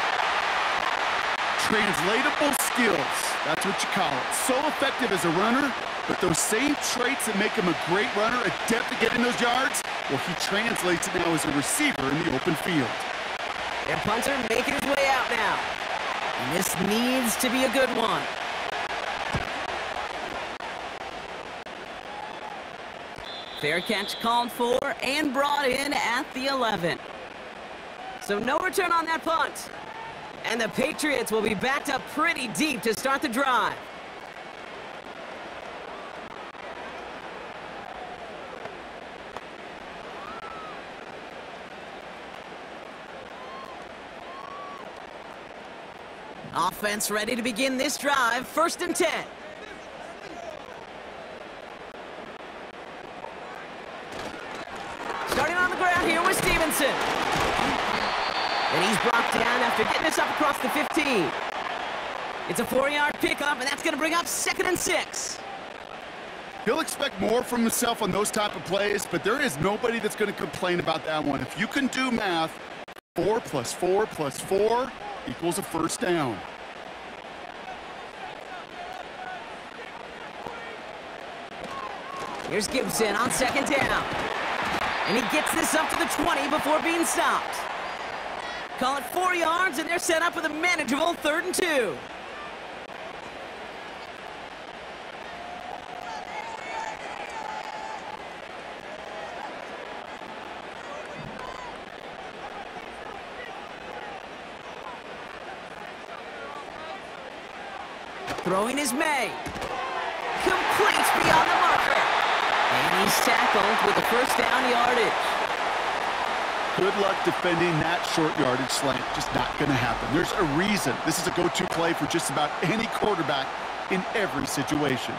Translatable skills, that's what you call it. So effective as a runner, but those same traits that make him a great runner, adept at getting those yards, well, he translates it now as a receiver in the open field. Their punter making his way out now. And this needs to be a good one. Fair catch called for and brought in at the 11. So no return on that punt. And the Patriots will be backed up pretty deep to start the drive. Offense ready to begin this drive. 1st and 10. Starting on the ground here with Stevenson. And he's brought down after getting this up across the 15. It's a 4-yard pickup, and that's going to bring up 2nd and 6. He'll expect more from himself on those type of plays, but there is nobody that's going to complain about that one. If you can do math, 4 plus 4 plus 4 equals a first down. Here's Gibson on 2nd down. And he gets this up to the 20 before being stopped. Call it 4 yards, and they're set up with a manageable 3rd and 2. Throwing is May. Completes beyond the marker. And he's tackled with the first down yardage. Good luck defending that short yardage slant. Just not going to happen. There's a reason. This is a go-to play for just about any quarterback in every situation.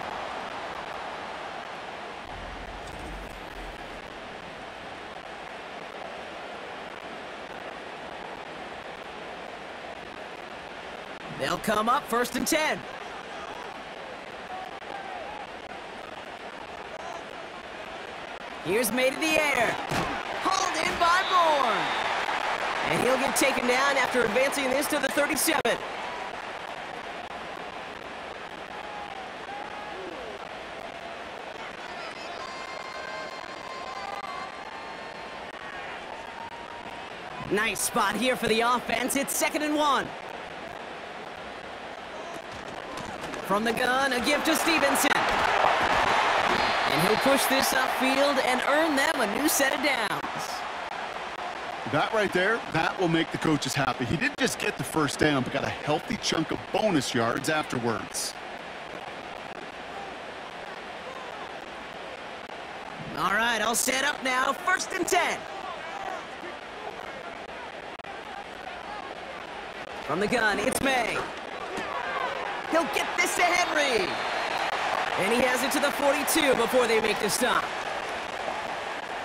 They'll come up 1st and 10. Here's May to the air. Hauled in by Bourne. And he'll get taken down after advancing this to the 37. Nice spot here for the offense. It's 2nd and 1. From the gun, a give to Stevenson. And he'll push this upfield and earn them a new set of downs. That right there, that will make the coaches happy. He didn't just get the first down, but got a healthy chunk of bonus yards afterwards. All right, all set up now. 1st and 10. From the gun, it's May. He'll get this to Henry. And he has it to the 42 before they make the stop.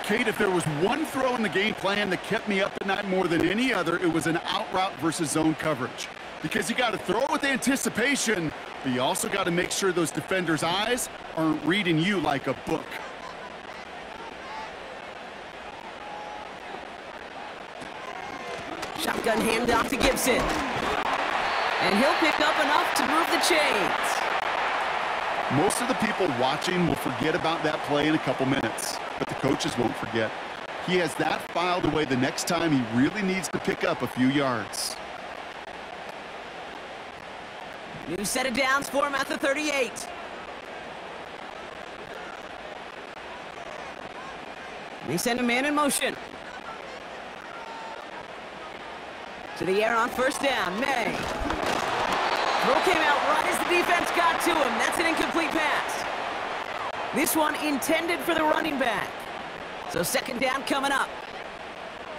Kate, if there was one throw in the game plan that kept me up at night more than any other, it was an out route versus zone coverage. Because you got to throw with anticipation, but you also got to make sure those defenders' eyes aren't reading you like a book. Shotgun handoff to Gibson. And he'll pick up enough to move the chains. Most of the people watching will forget about that play in a couple minutes, but the coaches won't forget. He has that filed away the next time he really needs to pick up a few yards. New set of downs for him at the 38. They send a man in motion. To the air on 1st down, May. Throw came out right as the defense got to him. That's an incomplete pass. This one intended for the running back. So 2nd down coming up.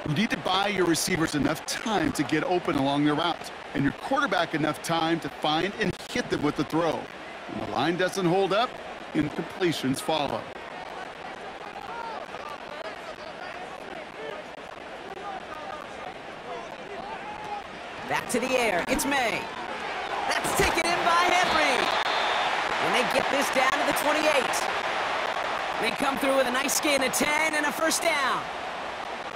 You need to buy your receivers enough time to get open along their route, and your quarterback enough time to find and hit them with the throw. When the line doesn't hold up, incompletions follow. Back to the air. It's May. That's taken in by Henry. And they get this down to the 28. They come through with a nice gain of 10 and a first down.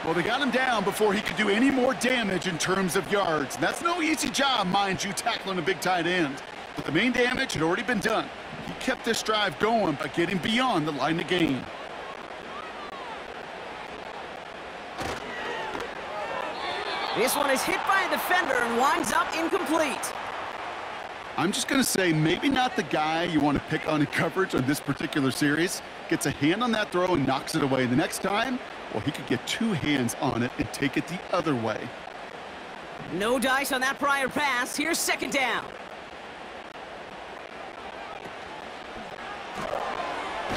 Well, they got him down before he could do any more damage in terms of yards. That's no easy job, mind you, tackling a big tight end. But the main damage had already been done. He kept this drive going by getting beyond the line of gain. This one is hit by a defender and winds up incomplete. I'm just going to say maybe not the guy you want to pick on in coverage on this particular series. Gets a hand on that throw and knocks it away. The next time, well, he could get two hands on it and take it the other way. No dice on that prior pass. Here's second down.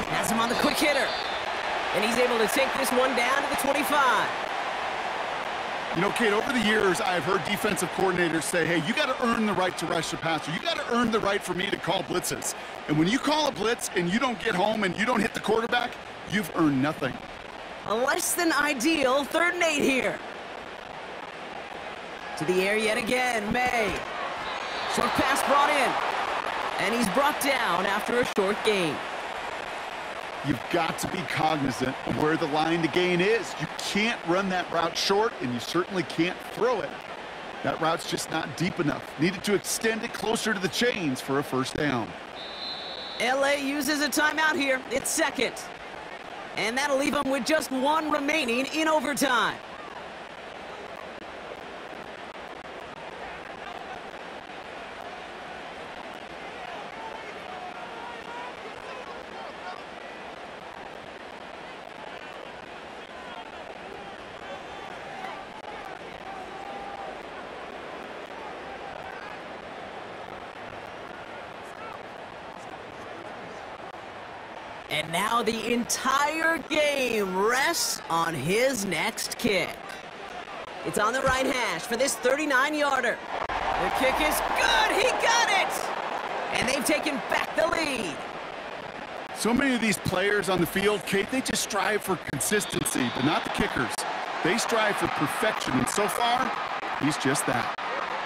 Has him on the quick hitter. And he's able to take this one down to the 25. You know, Kate, over the years, I've heard defensive coordinators say, hey, you got to earn the right to rush the passer. You got to earn the right for me to call blitzes. And when you call a blitz and you don't get home and you don't hit the quarterback, you've earned nothing. A less than ideal 3rd and 8 here. To the air yet again, May. Short pass brought in. And he's brought down after a short gain. You've got to be cognizant of where the line to gain is. You can't run that route short, and you certainly can't throw it. That route's just not deep enough. Needed to extend it closer to the chains for a first down. LA uses a timeout here. It's second. And that'll leave them with just one remaining in overtime. And now the entire game rests on his next kick. It's on the right hash for this 39-yarder. The kick is good. He got it. And they've taken back the lead. So many of these players on the field, Kate, they just strive for consistency, but not the kickers. They strive for perfection, and so far, he's just that.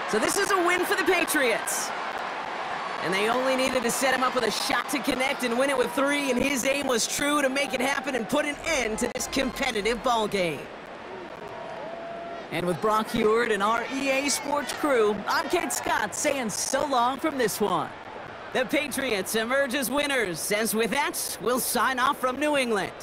So this is a win for the Patriots. And they only needed to set him up with a shot to connect and win it with 3, and his aim was true to make it happen and put an end to this competitive ball game. And with Brock Heward and our EA Sports crew, I'm Kate Scott saying so long from this one. The Patriots emerge as winners, as with that, we'll sign off from New England.